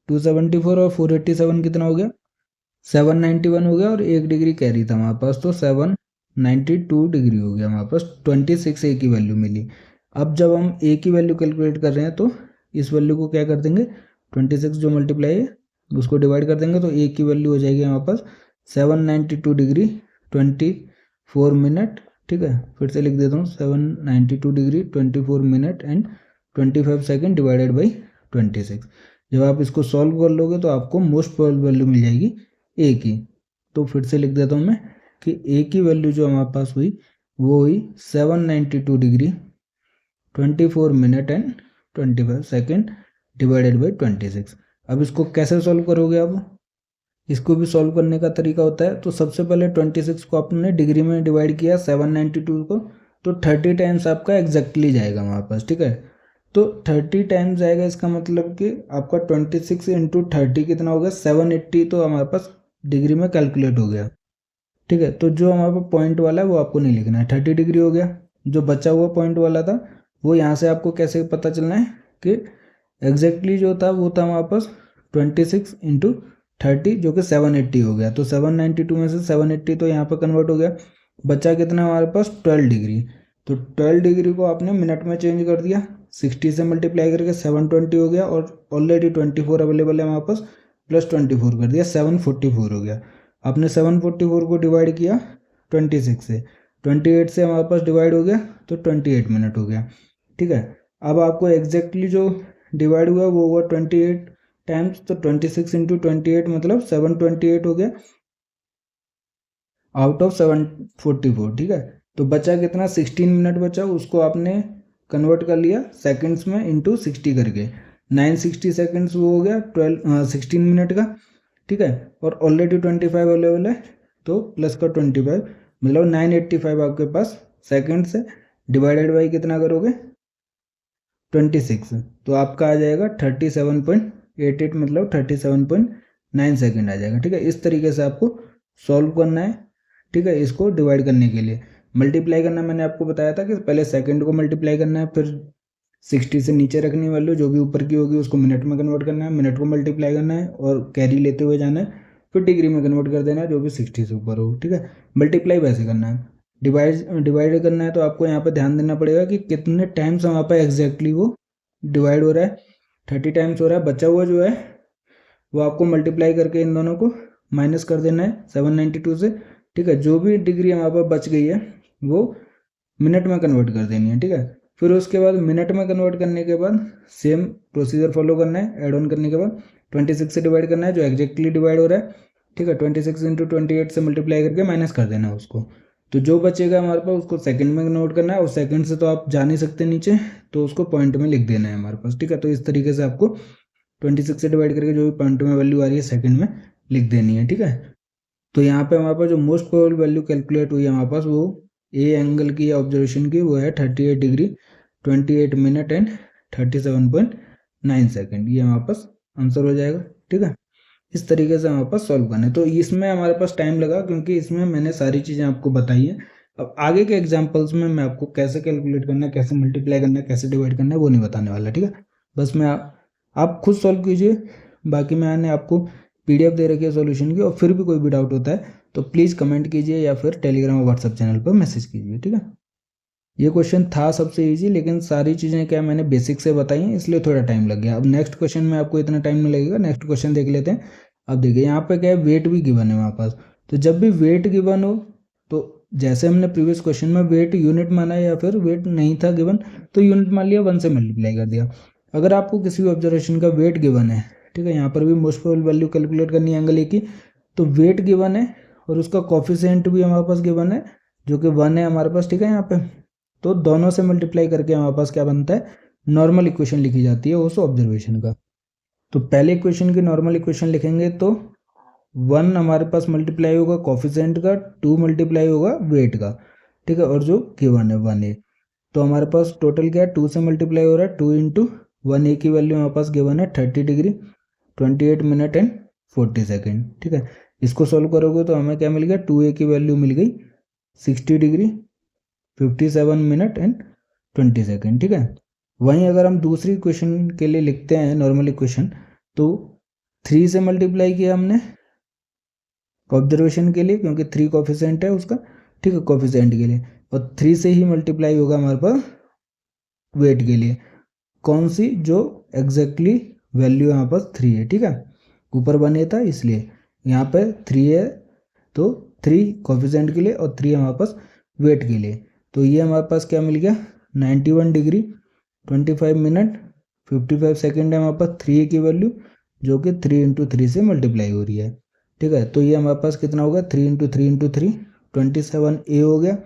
Speaker 1: 274 और 487 कितना हो गया, 791 हो गया, और 1 डिग्री कैरी था हमारे पास, तो 792 डिग्री हो गया हमारे पास। 26A की वैल्यू मिली। अब जब हम A की वैल्यू कैलकुलेट कर रहे हैं तो इस वैल्यू को क्या कर देंगे, 26 जो मल्टीप्लाई है उसको डिवाइड कर देंगे, तो A की वैल्यू हो जाएगी हमारे पास 792 डिग्री 24 मिनट। ठीक है, फिर से लिख देता हूँ 792 degree 24 minute and 25 second divided by 26। जब आप इसको सॉल्व कर लोगे तो आपको मोस्ट प्रोबेबल वैल्यू मिल जाएगी A की। तो फिर से लिख देता हूँ मैं कि A की वैल्यू जो हमारे पास हुई वो हुई 792 degree 24 minute and 25 second divided by 26। अब इसको कैसे सॉल्व करोगे, अब इसको भी सॉल्व करने का तरीका होता है। तो सबसे पहले 26 को आपने डिग्री में डिवाइड किया 792 को, तो 30 टाइम्स आपका एग्जैक्टली जाएगा हमारे पास। ठीक है, तो 30 टाइम्स जाएगा, इसका मतलब कि आपका 26 इंटू 30 कितना हो गया, 780, तो हमारे पास डिग्री में कैलकुलेट हो गया। ठीक है, तो जो हमारे पास पॉइंट वाला है वो आपको नहीं लिखना है, 30 डिग्री हो गया। जो बचा हुआ पॉइंट वाला था वो यहाँ से आपको कैसे पता चलना है कि एग्जैक्टली जो था वो था हमारे पास 26 इंटू 30, जो कि 780 हो गया। तो 792 में से 780 तो यहाँ पर कन्वर्ट हो गया, बचा कितना हमारे पास 12 डिग्री। तो 12 डिग्री को आपने मिनट में चेंज कर दिया, 60 से मल्टीप्लाई करके 720 हो गया, और ऑलरेडी 24 अवेलेबल है हमारे पास, प्लस 24 कर दिया, 744 हो गया। आपने 744 को डिवाइड किया 26 से, 28 से हमारे पास डिवाइड हो गया तो 28 मिनट हो गया। ठीक है, अब आपको एग्जैक्टली जो डिवाइड हुआ वो हुआ 28 टाइम्स, तो 26 इंटू 28 मतलब 728 हो गया आउट ऑफ 744। ठीक है, तो बचा कितना, 16 मिनट बचा, उसको आपने कन्वर्ट कर लिया सेकंड्स में इंटू 60 करके, 960 सेकंड्स वो हो गया 16 मिनट का। ठीक है, और ऑलरेडी 25 अवेलेबल है तो प्लस का 25, मतलब 985 आपके पास सेकेंड से, डिवाइडेड बाई कितना करोगे 26, तो आपका आ जाएगा 37.88, मतलब 37.9 सेकेंड आ जाएगा। ठीक है, इस तरीके से आपको सॉल्व करना है। ठीक है, इसको डिवाइड करने के लिए मल्टीप्लाई करना, मैंने आपको बताया था कि पहले सेकंड को मल्टीप्लाई करना है, फिर 60 से नीचे रखनी वैल्यू, जो भी ऊपर की होगी उसको मिनट में कन्वर्ट करना है, मिनट को मल्टीप्लाई करना है और कैरी लेते हुए जाना है, फिर डिग्री में कन्वर्ट कर देना है जो भी 60 से ऊपर हो। ठीक है, मल्टीप्लाई वैसे करना है। डिवाइड करना है तो आपको यहाँ पर ध्यान देना पड़ेगा कि कितने टाइम्स वहाँ पर एग्जैक्टली वो डिवाइड हो रहा है। 30 टाइम्स हो रहा है, बचा हुआ जो है वो आपको मल्टीप्लाई करके इन दोनों को माइनस कर देना है 792 से। ठीक है, जो भी डिग्री हमारे पास बच गई है वो मिनट में कन्वर्ट कर देनी है। ठीक है, फिर उसके बाद मिनट में कन्वर्ट करने के बाद सेम प्रोसीजर फॉलो करना है। ऐड ऑन करने के बाद 26 से डिवाइड करना है जो एग्जैक्टली डिवाइड हो रहा है। ठीक है, 26 इंटू 28 से मल्टीप्लाई करके माइनस कर देना है उसको। तो जो बचेगा हमारे पास उसको सेकंड में कन्वर्ट करना है, और सेकंड से तो आप जा नहीं सकते नीचे, तो उसको पॉइंट में लिख देना है हमारे पास। ठीक है, तो इस तरीके से आपको 26 से डिवाइड करके जो भी पॉइंट में वैल्यू आ रही है सेकंड में लिख देनी है। ठीक है, तो यहाँ पे हमारे पास जो मोस्ट प्रोबेबल वैल्यू कैलकुलेट हुई है हमारे पास, वो ए एंगल की ऑब्जर्वेशन की, वो है 38 डिग्री 28 मिनट एंड 37.9 सेकेंड। ये हमारे पास आंसर हो जाएगा। ठीक है, इस तरीके से हमारे पास सॉल्व करना है। तो इसमें हमारे पास टाइम लगा क्योंकि इसमें मैंने सारी चीज़ें आपको बताई है। अब आगे के एग्जाम्पल्स में मैं आपको कैसे कैलकुलेट करना है, कैसे मल्टीप्लाई करना है, कैसे डिवाइड करना है, वो नहीं बताने वाला। ठीक है, बस मैं आप खुद सॉल्व कीजिए। बाकी मैंने आपको PDF दे रखी है सॉल्यूशन की, और फिर भी कोई भी डाउट होता है तो प्लीज़ कमेंट कीजिए या फिर टेलीग्राम और व्हाट्सएप चैनल पर मैसेज कीजिए। ठीक है, ये क्वेश्चन था सबसे इजी, लेकिन सारी चीज़ें क्या मैंने बेसिक से बताई हैं, इसलिए थोड़ा टाइम लग गया। अब नेक्स्ट क्वेश्चन में आपको इतना टाइम नहीं लगेगा। नेक्स्ट क्वेश्चन देख लेते हैं। अब देखिए यहाँ पे क्या है, वेट भी गिवन है हमारे पास। तो जब भी वेट गिवन हो, तो जैसे हमने प्रीवियस क्वेश्चन में वेट यूनिट माना या फिर वेट नहीं था गिवन तो यूनिट मान लिया, 1 से मल्टीप्लाई कर दिया। अगर आपको किसी भी ऑब्जर्वेशन का वेट गिवन है, ठीक है, यहाँ पर भी मोस्ट प्रोबेबल वैल्यू कैलकुलेट करनी है एंगल ए की, तो वेट गिवन है और उसका कोफिशिएंट भी हमारे पास गिवन है जो कि 1 है हमारे पास। ठीक है, यहाँ पे तो दोनों से मल्टीप्लाई करके हमारे पास क्या बनता है, नॉर्मल इक्वेशन लिखी जाती है उस ऑब्जर्वेशन का। तो पहले इक्वेशन की नॉर्मल इक्वेशन लिखेंगे तो 1 हमारे पास मल्टीप्लाई होगा कोफिशिएंट का, 2 मल्टीप्लाई होगा वेट का। ठीक है, और जो गिवन है 1 है, तो हमारे पास टोटल क्या है, 2 से मल्टीप्लाई हो रहा है, 2 इंटू 1 ए की वैल्यू हमारे पास गिवन है 30 डिग्री 28 मिनट एंड 40 सेकेंड। ठीक है, इसको सॉल्व करोगे तो हमें क्या मिल गया, 2 ए की वैल्यू मिल गई 60 डिग्री 57 मिनट एंड 20 सेकेंड। ठीक है, वहीं अगर हम दूसरी इक्वेशन के लिए लिखते हैं नॉर्मल इक्वेशन, तो 3 से मल्टीप्लाई किया हमने ऑब्जर्वेशन के लिए, क्योंकि 3 कोफिशिएंट है उसका। ठीक है, कोफिशिएंट के लिए, और 3 से ही मल्टीप्लाई होगा हमारे पास वेट के लिए। कौन सी, जो एग्जैक्टली वैल्यू यहाँ पर 3 है। ठीक है, ऊपर 1 था इसलिए यहाँ पे 3 है, तो 3 कोफिशिएंट के लिए और 3 हमारे पास वेट के लिए। तो ये हमारे पास क्या मिल गया, 91 डिग्री 25 मिनट 55 सेकेंड है हमारे पास 3 की वैल्यू, जो कि 3 इंटू 3 से मल्टीप्लाई हो रही है। ठीक है, तो ये हमारे पास कितना होगा, 3 इंटू 3 इंटू 3 27 ए हो गया।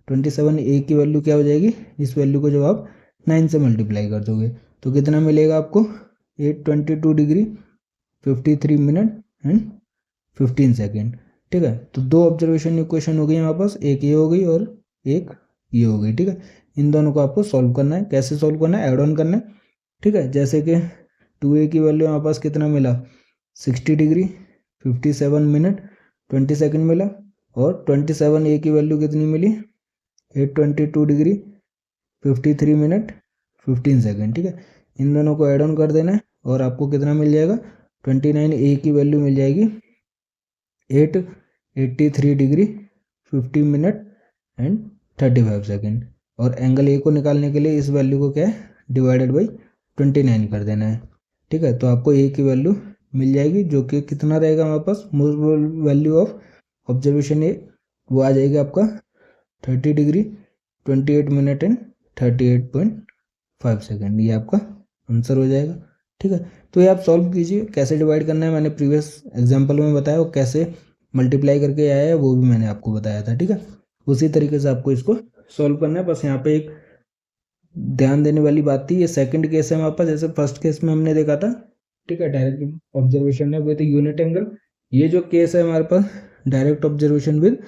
Speaker 1: 27 ए की वैल्यू क्या हो जाएगी, इस वैल्यू को जब आप 9 से मल्टीप्लाई कर दोगे तो कितना मिलेगा आपको, 822 डिग्री 53 मिनट एंड 15 सेकेंड। ठीक है, तो 2 ऑब्जर्वेशन इक्वेशन हो गई हमारे पास, एक ये हो गई और एक ये हो गई। ठीक है, इन दोनों को आपको सॉल्व करना है। कैसे सॉल्व करना है, ऐड ऑन करना है। ठीक है, जैसे कि 2a की वैल्यू हमारे पास कितना मिला, 60 डिग्री 57 मिनट 20 सेकेंड मिला, और 27a की वैल्यू कितनी मिली, 822 डिग्री 53 मिनट 15 सेकेंड। ठीक है, इन दोनों को ऐड ऑन कर देना है और आपको कितना मिल जाएगा, 29a की वैल्यू मिल जाएगी 883 डिग्री 50 मिनट एंड 35 सेकेंड। और एंगल ए को निकालने के लिए इस वैल्यू को क्या है, डिवाइडेड बाई 29 कर देना है। ठीक है, तो आपको ए की वैल्यू मिल जाएगी, जो कि कितना रहेगा हमारे पास, मोस्ट वैल्यू ऑफ ऑब्जर्वेशन ए, वो आ जाएगा आपका 30 डिग्री 28 मिनट एंड 38.5 सेकेंड। ये आपका आंसर हो जाएगा। ठीक है, तो ये आप सॉल्व कीजिए। कैसे डिवाइड करना है मैंने प्रीवियस एग्जाम्पल में बताया, और कैसे मल्टीप्लाई करके आया है वो भी मैंने आपको बताया था। ठीक है, उसी तरीके से आपको इसको सॉल्व करना है। बस यहाँ पे एक ध्यान देने वाली बात थी, ये सेकंड केस है हमारे पास, जैसे फर्स्ट केस में हमने देखा था। ठीक है, डायरेक्ट ऑब्जर्वेशन है विद यूनिट एंगल। ये जो केस है हमारे पास direct observation with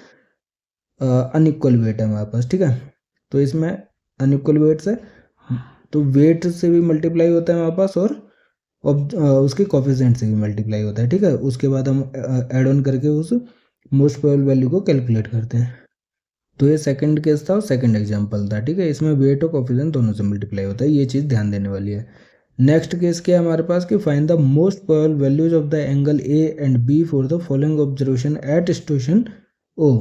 Speaker 1: unequal weight है हमारे पास, ठीक है। तो इसमें अनइक्वल वेट से तो वेट से भी मल्टीप्लाई होता है हमारे पास और उसके कोफिशिएंट से भी मल्टीप्लाई होता है, ठीक है। उसके बाद हम ऐड ऑन करके उस मोस्ट प्रोबेबल वैल्यू को कैलकुलेट करते हैं। तो ये सेकंड केस था और सेकंड एग्जांपल था, ठीक है। इसमें वेट और कोफिशिएंट दोनों से मल्टीप्लाई होता है, ये चीज़ ध्यान देने वाली है। नेक्स्ट केस क्या है हमारे पास कि find the most probable values of the angle A and B for the following observation at station O.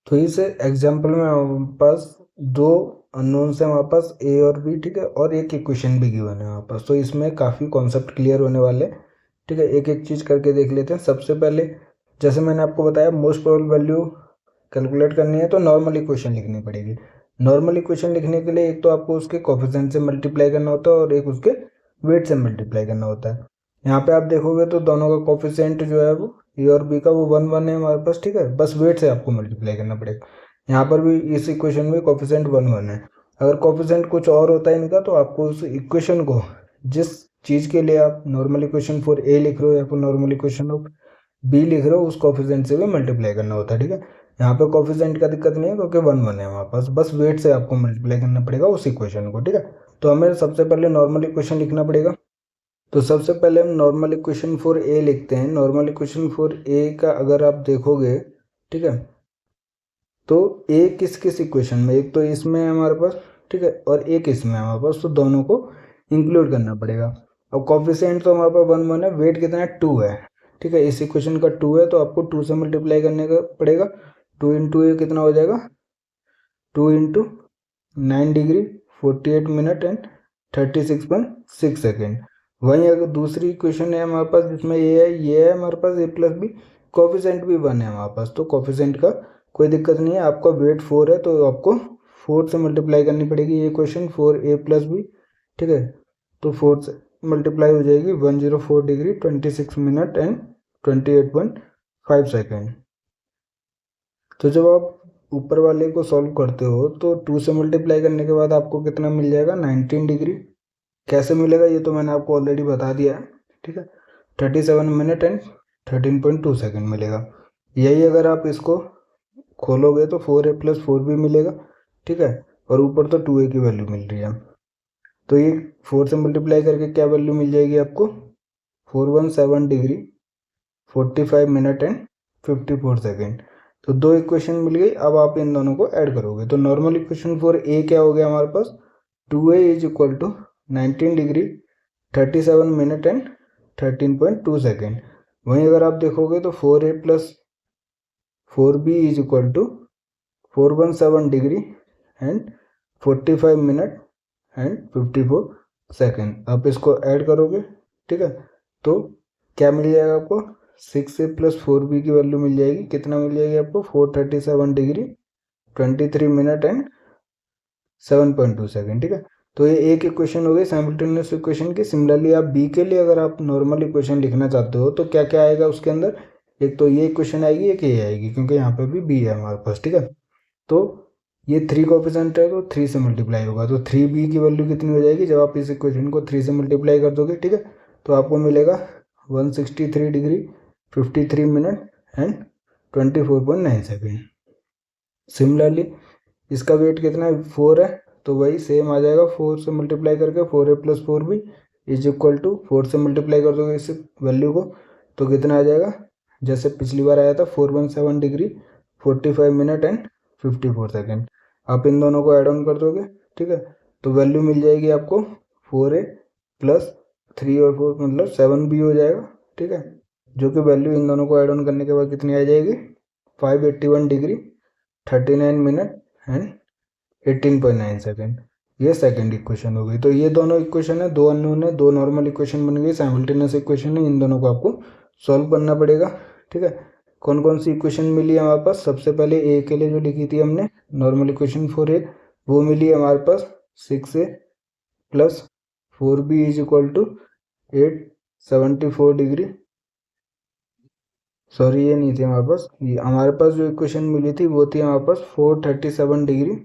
Speaker 1: तो इस एग्जाम्पल में हमारे पास दो अननोन से हमारे पास ए और बी, ठीक है, और एक इक्वेशन भी गिवन है हमारे पास। तो इसमें काफ़ी कॉन्सेप्ट क्लियर होने वाले, ठीक है। एक एक चीज़ करके देख लेते हैं। सबसे पहले जैसे मैंने आपको बताया मोस्ट प्रोबेबल वैल्यू कैलकुलेट करनी है तो नॉर्मल इक्वेशन लिखनी पड़ेगी। नॉर्मल इक्वेशन लिखने के लिए एक तो आपको उसके कोफिशिएंट से मल्टीप्लाई करना होता है और एक उसके वेट से मल्टीप्लाई करना होता है। यहाँ पे आप देखोगे तो दोनों का कोफिशिएंट जो है वो ए और बी का वो 1 1 है हमारे पास, ठीक है। बस वेट से आपको मल्टीप्लाई करना पड़ेगा। यहाँ पर भी इस इक्वेशन में कोफिशिएंट 1 1 है। अगर कोफिशिएंट कुछ और होता है इनका तो आपको उस इक्वेशन को जिस चीज़ के लिए आप नॉर्मल इक्वेशन फॉर ए लिख रहे हो या फिर नॉर्मल इक्वेशन ऑफ बी लिख रहे हो उस कोफिशिएंट से भी मल्टीप्लाई करना होता है, ठीक है। यहाँ पे कोफिशिएंट का दिक्कत नहीं है क्योंकि 1 1 है हमारे पास, बस वेट से आपको मल्टीप्लाई करना पड़ेगा उस इक्वेशन को, ठीक है। तो हमें सबसे पहले नॉर्मल इक्वेशन लिखना पड़ेगा। तो सबसे पहले हम नॉर्मल इक्वेशन फॉर ए लिखते हैं। नॉर्मल इक्वेशन फॉर ए का अगर आप देखोगे, ठीक है, तो ए किस किस इक्वेशन में, एक तो इसमें है हमारे पास, ठीक है, और एक इसमें है हमारे पास, तो दोनों को इंक्लूड करना पड़ेगा। अब कोफिशिएंट तो हमारे पास 1 1 है, वेट कितना है 2 है, ठीक है। इस इक्वेशन का 2 है तो आपको 2 से मल्टीप्लाई करने का पड़ेगा। 2 इंटू ए कितना हो जाएगा, 2 into 9 degree 48 minute and 36.6 second. वहीं अगर दूसरी इक्वेशन है हमारे पास जिसमें ये है हमारे पास ए प्लस बी, कोफिशिएंट भी 1 है हमारे पास, तो कोफिशिएंट का कोई दिक्कत नहीं है। आपका वेट 4 है तो आपको 4 से मल्टीप्लाई करनी पड़ेगी ये इक्वेशन 4a+b, ठीक है। तो 4 से मल्टीप्लाई हो जाएगी 104 डिग्री 26 मिनट एंड 28.5 सेकेंड। तो जब आप ऊपर वाले को सॉल्व करते हो तो 2 से मल्टीप्लाई करने के बाद आपको कितना मिल जाएगा, 19 डिग्री। कैसे मिलेगा ये तो मैंने आपको ऑलरेडी बता दिया है, ठीक है। 37 मिनट एंड 13.2 सेकेंड मिलेगा। यही अगर आप इसको खोलोगे तो 4a+4b मिलेगा, ठीक है, और ऊपर तो 2a की वैल्यू मिल रही है। तो ये 4 से मल्टीप्लाई करके क्या वैल्यू मिल जाएगी आपको, 417 डिग्री 45 मिनट एंड 54 सेकेंड। तो दो इक्वेशन मिल गई। अब आप इन दोनों को ऐड करोगे तो नॉर्मल इक्वेशन फॉर ए क्या हो गया हमारे पास, 2a is equal to 19 degree 37 minute and 13.2 second. वहीं अगर आप देखोगे तो 4a plus 4b is equal to 417 degree and 45 minute and 54 second. आप इसको ऐड करोगे, ठीक है, तो क्या मिल जाएगा आपको, 6a प्लस 4b की वैल्यू मिल जाएगी। कितना मिल जाएगी आपको, 437 डिग्री 23 मिनट एंड 7.2 सेकेंड, ठीक है। तो ये एक इक्वेशन हो गई साइमल्टेनियस इक्वेशन की। सिमिलरली आप बी के लिए अगर आप नॉर्मल इक्वेशन लिखना चाहते हो तो क्या क्या आएगा उसके अंदर, एक तो ये इक्वेशन आएगी, एक ये आएगी, क्योंकि यहाँ पे भी बी है हमारे पास, ठीक है। तो ये 3 कोफिशिएंट है तो 3 से मल्टीप्लाई होगा, तो 3b की वैल्यू कितनी हो जाएगी जब आप इस इक्वेशन को 3 से मल्टीप्लाई कर दोगे, ठीक है। तो आपको मिलेगा 163 degree 53 minute and 24.9 second. Similarly इसका वेट कितना है, 4 है, तो वही सेम आ जाएगा। 4 से मल्टीप्लाई करके 4a+4b इज इक्वल टू 4 से मल्टीप्लाई कर दोगे इस वैल्यू को तो कितना आ जाएगा, जैसे पिछली बार आया था 417 डिग्री 45 मिनट एंड 54 सेकेंड। आप इन दोनों को ऐड ऑन कर दोगे, ठीक है, तो वैल्यू मिल जाएगी आपको 4a प्लस 3 और 4 मतलब 7b हो जाएगा, ठीक है, जो कि वैल्यू इन दोनों को ऐड ऑन करने के बाद कितनी आ जाएगी, 581 डिग्री 39 मिनट एंड 18.9 सेकेंड। ये सेकंड इक्वेशन हो गई। तो ये दोनों इक्वेशन है, दो अननोन है, दो नॉर्मल इक्वेशन बन गई, साइमल्टेनियस इक्वेशन है। इन दोनों को आपको सॉल्व करना पड़ेगा, ठीक है। कौन कौन सी इक्वेशन मिली है हमारे पास, सबसे पहले ए के लिए जो लिखी थी हमने नॉर्मल इक्वेशन फॉर ए, वो मिली है हमारे पास 6a plus 4b is equal to 874 degree, sorry ये नहीं थी हमारे पास, ये हमारे पास जो इक्वेशन मिली थी वो थी हमारे पास 437 डिग्री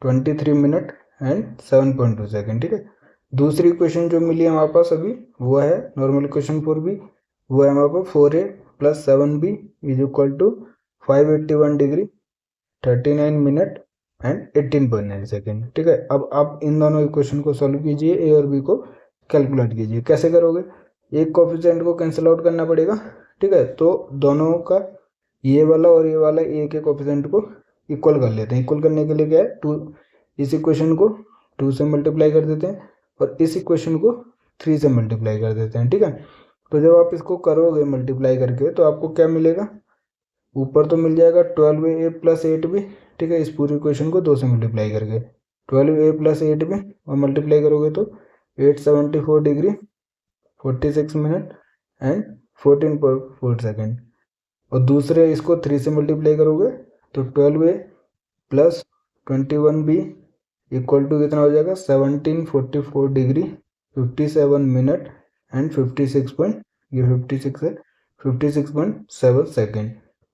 Speaker 1: 23 मिनट एंड 7.2 सेकेंड, ठीक है। दूसरी इक्वेशन जो मिली है हमारे पास अभी वो है नॉर्मल इक्वेशन फॉर बी, वो है हमारे पास 4a plus 7b is equal to 581 degree 39 minute and 18.9 second. ठीक है, अब आप इन दोनों इक्वेशन को सॉल्व कीजिए, ए और बी को कैलकुलेट कीजिए। कैसे करोगे, एक कोफिशिएंट को कैंसिल आउट करना पड़ेगा। ठीक है, तो दोनों का ये वाला और ये वाला ए के कोफिशिएंट को इक्वल कर लेते हैं। इक्वल करने के लिए क्या है, 2 इस इक्वेशन को 2 से मल्टीप्लाई कर देते हैं और इस इक्वेशन को 3 से मल्टीप्लाई कर देते हैं। ठीक है, तो जब आप इसको करोगे मल्टीप्लाई करके तो आपको क्या मिलेगा, ऊपर तो मिल जाएगा 12a प्लस 8b। ठीक है, इस पूरी इक्वेशन को 2 से मल्टीप्लाई करके 12a प्लस 8b और मल्टीप्लाई करोगे तो 874 डिग्री 46 मिनट एंड 14.4 सेकेंड। और दूसरे इसको 3 से मल्टीप्लाई करोगे तो 12a plus 21b equal to कितना हो जाएगा, 1744 डिग्री 57 मिनट एंड 56.7 सेकेंड।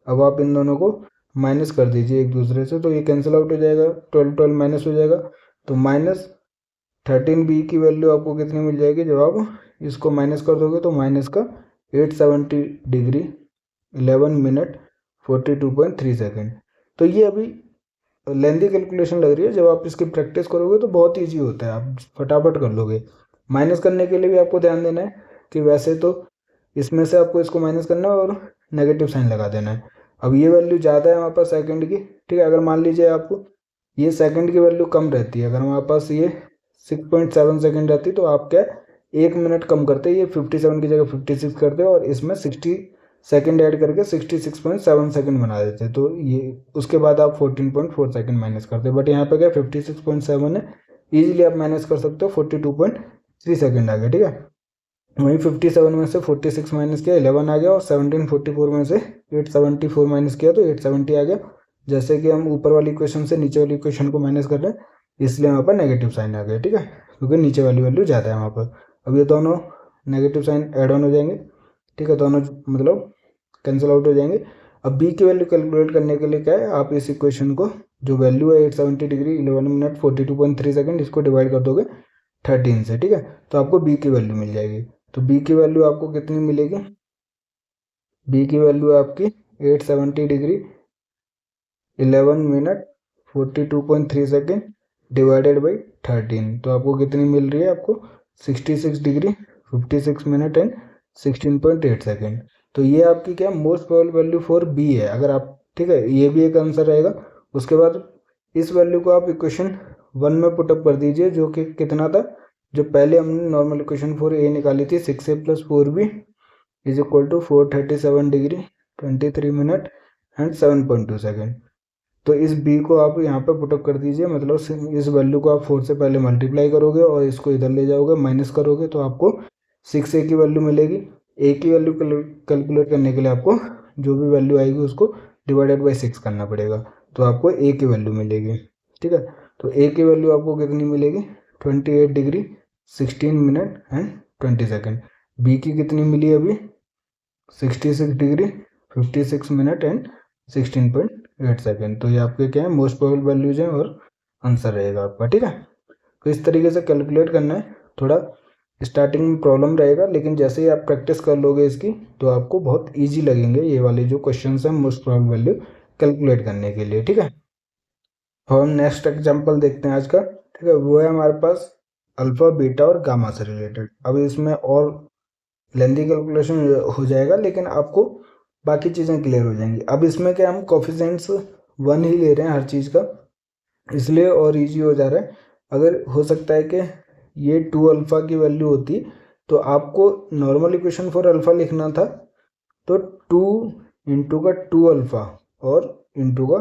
Speaker 1: अब आप इन दोनों को माइनस कर दीजिए एक दूसरे से, तो ये कैंसिल आउट हो जाएगा, 12 माइनस हो जाएगा, तो माइनस 13b की वैल्यू आपको कितनी मिल जाएगी, जब आप इसको माइनस कर दोगे तो माइनस का 870 डिग्री 11 मिनट 42.3 सेकेंड। तो ये अभी लेंथी कैलकुलेशन लग रही है, जब आप इसकी प्रैक्टिस करोगे तो बहुत ईजी होता है, आप फटाफट कर लोगे। माइनस करने के लिए भी आपको ध्यान देना है कि वैसे तो इसमें से आपको इसको माइनस करना है और नेगेटिव साइन लगा देना है। अब ये वैल्यू ज़्यादा है हमारे पास सेकंड की। ठीक है, अगर मान लीजिए आपको ये सेकंड की वैल्यू कम रहती है, अगर हमारे पास ये 6.7 सेकंड रहती तो आप क्या 1 मिनट कम करते, ये 57 की जगह 56 करते और इसमें 60 सेकंड ऐड करके 66.7 सेकंड बना देते, तो ये उसके बाद आप 14.4 सेकंड माइनस करते। बट यहाँ पे क्या 56.7 है, ईजिली आप माइनस कर सकते हो, 42.3 सेकंड आ गया। ठीक है, वहीं 57 में से 46 माइनस किया 11 आ गया और 1744 में से 874 माइनस किया तो 870 आ गया। जैसे कि हम ऊपर वाली इक्वेशन से नीचे वाली इक्वेशन को माइनस कर रहे हैं, इसलिए वहाँ पर नेगेटिव साइन आ गया। ठीक है, क्योंकि नीचे वाली वैल्यू ज़्यादा है वहाँ पर। अब ये दोनों नेगेटिव साइन एड ऑन हो जाएंगे। ठीक है, दोनों मतलब कैंसिल आउट हो जाएंगे। अब बी की वैल्यू कैलकुलेट करने के लिए क्या है, आप इस इक्वेशन को जो वैल्यू है 870 डिग्री 11 मिनट 42.3 सेकेंड, इसको डिवाइड कर दोगे 13 से। ठीक है, तो आपको बी की वैल्यू मिल जाएगी। तो बी की वैल्यू आपको कितनी मिलेगी, बी की वैल्यू आपकी 870 degree 11 minute 42.3 second divided by 13, तो आपको कितनी मिल रही है, आपको 66 डिग्री 56 मिनट एंड 16.8 सेकेंड। तो ये आपकी क्या most probable value for B है। अगर आप, ठीक है, ये भी एक आंसर रहेगा। उसके बाद इस वैल्यू को आप इक्वेशन 1 में पुटअप कर दीजिए, जो कि कितना था, जो पहले हमने नॉर्मल इक्वेशन फॉर ए निकाली थी, 6a plus 4b is equal to 437 degree 23 minute and 7.2 second. तो इस b को आप यहाँ पे पुटअप कर दीजिए, मतलब इस वैल्यू को आप 4 से पहले मल्टीप्लाई करोगे और इसको इधर ले जाओगे माइनस करोगे तो आपको 6a की वैल्यू मिलेगी। a की वैल्यू कैलकुलेट करने के लिए आपको जो भी वैल्यू आएगी उसको डिवाइडेड बाई 6 करना पड़ेगा, तो आपको a की वैल्यू मिलेगी। ठीक है, तो a की वैल्यू आपको कितनी मिलेगी, 28 degree 16 minute and 20 second. B की कितनी मिली अभी, 66 डिग्री 56 मिनट एंड 16.8 सेकेंड। तो ये आपके क्या है मोस्ट प्रोबेबल वैल्यूज हैं और आंसर रहेगा आपका। ठीक है, तो इस तरीके से कैलकुलेट करना है। थोड़ा स्टार्टिंग में प्रॉब्लम रहेगा, लेकिन जैसे ही आप प्रैक्टिस कर लोगे इसकी तो आपको बहुत ईजी लगेंगे ये वाले जो क्वेश्चन हैं मोस्ट प्रोबेबल वैल्यू कैलकुलेट करने के लिए। ठीक है, और हम नेक्स्ट एग्जाम्पल देखते हैं आज का। ठीक है, वो है हमारे पास अल्फा बीटा और गामा से रिलेटेड। अब इसमें और लेंथी कैलकुलेशन हो जाएगा, लेकिन आपको बाकी चीज़ें क्लियर हो जाएंगी। अब इसमें क्या हम कोफिशिएंट्स 1 ही ले रहे हैं हर चीज़ का, इसलिए और इजी हो जा रहा है। अगर हो सकता है कि ये 2 अल्फ़ा की वैल्यू होती तो आपको नॉर्मल इक्वेशन फॉर अल्फ़ा लिखना था, तो 2 इंटू का 2 अल्फ़ा और इंटू का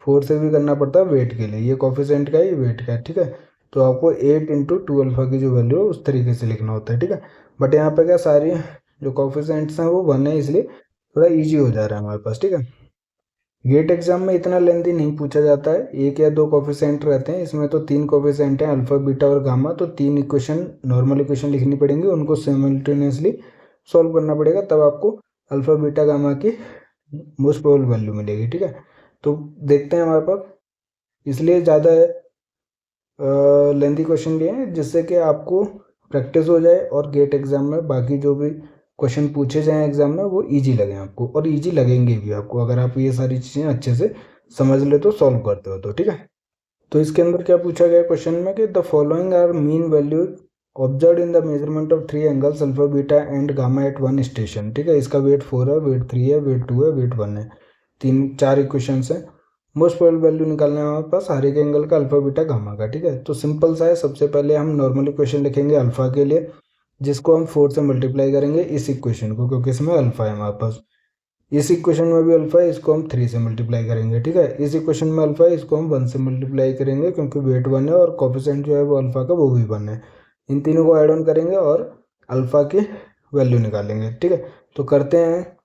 Speaker 1: 4 से भी करना पड़ता है वेट के लिए। ये कोफिशिएंट का है, ये वेट का है। ठीक है, तो आपको 8 इंटू 2 अल्फ़ा की जो वैल्यू है उस तरीके से लिखना होता है। ठीक है, बट यहाँ पे क्या सारी जो कोफिशिएंट्स हैं वो 1 है, इसलिए थोड़ा इजी हो जा रहा है हमारे पास। ठीक है, गेट एग्जाम में इतना लेंथी नहीं पूछा जाता है, 1 या 2 कोफिशिएंट रहते हैं। इसमें तो 3 कोफिशिएंट हैं, अल्फा बीटा और गामा, तो 3 इक्वेशन नॉर्मल इक्वेशन लिखनी पड़ेंगी, उनको सिमिल्टेनियसली सॉल्व करना पड़ेगा, तब आपको अल्फा बीटा गामा की मोस्ट प्रोबेबल वैल्यू मिलेगी। ठीक है, तो देखते हैं हमारे पास, इसलिए ज़्यादा लेंथी क्वेश्चन लिए हैं जिससे कि आपको प्रैक्टिस हो जाए और गेट एग्जाम में बाकी जो भी क्वेश्चन पूछे जाएँ एग्जाम में वो ईजी लगें आपको, और ईजी लगेंगे भी आपको अगर आप ये सारी चीज़ें अच्छे से समझ ले तो, सॉल्व करते हो तो। ठीक है, तो इसके अंदर क्या पूछा गया क्वेश्चन में कि the following are mean value observe in the measurement of 3 angles alpha beta and gamma at one station. ठीक है, इसका वेट 4 है, वेट 3 है, वेट 2 है, वेट 1 है, 4 इक्वेशन है। मोस्ट प्रोबेबल वैल्यू निकालना है हमारे पास हर एक एंगल का, अल्फा बीटा गामा का। ठीक है, तो सिंपल सा है। सबसे पहले हम नॉर्मल इक्वेशन लिखेंगे अल्फा के लिए, जिसको हम 4 से मल्टीप्लाई करेंगे इस इक्वेशन को, क्योंकि इसमें अल्फा है हमारे पास। इस इक्वेशन में भी अल्फा है, इसको हम 3 से मल्टीप्लाई करेंगे। ठीक है, इस इक्वेशन में अल्फा है, इसको हम 1 से मल्टीप्लाई करेंगे क्योंकि वेट 1 है, और कोफिशिएंट जो है वो अल्फा का वो भी 1 है। इन तीनों को ऐड ऑन करेंगे और अल्फा की वैल्यू निकालेंगे। ठीक है, तो करते हैं।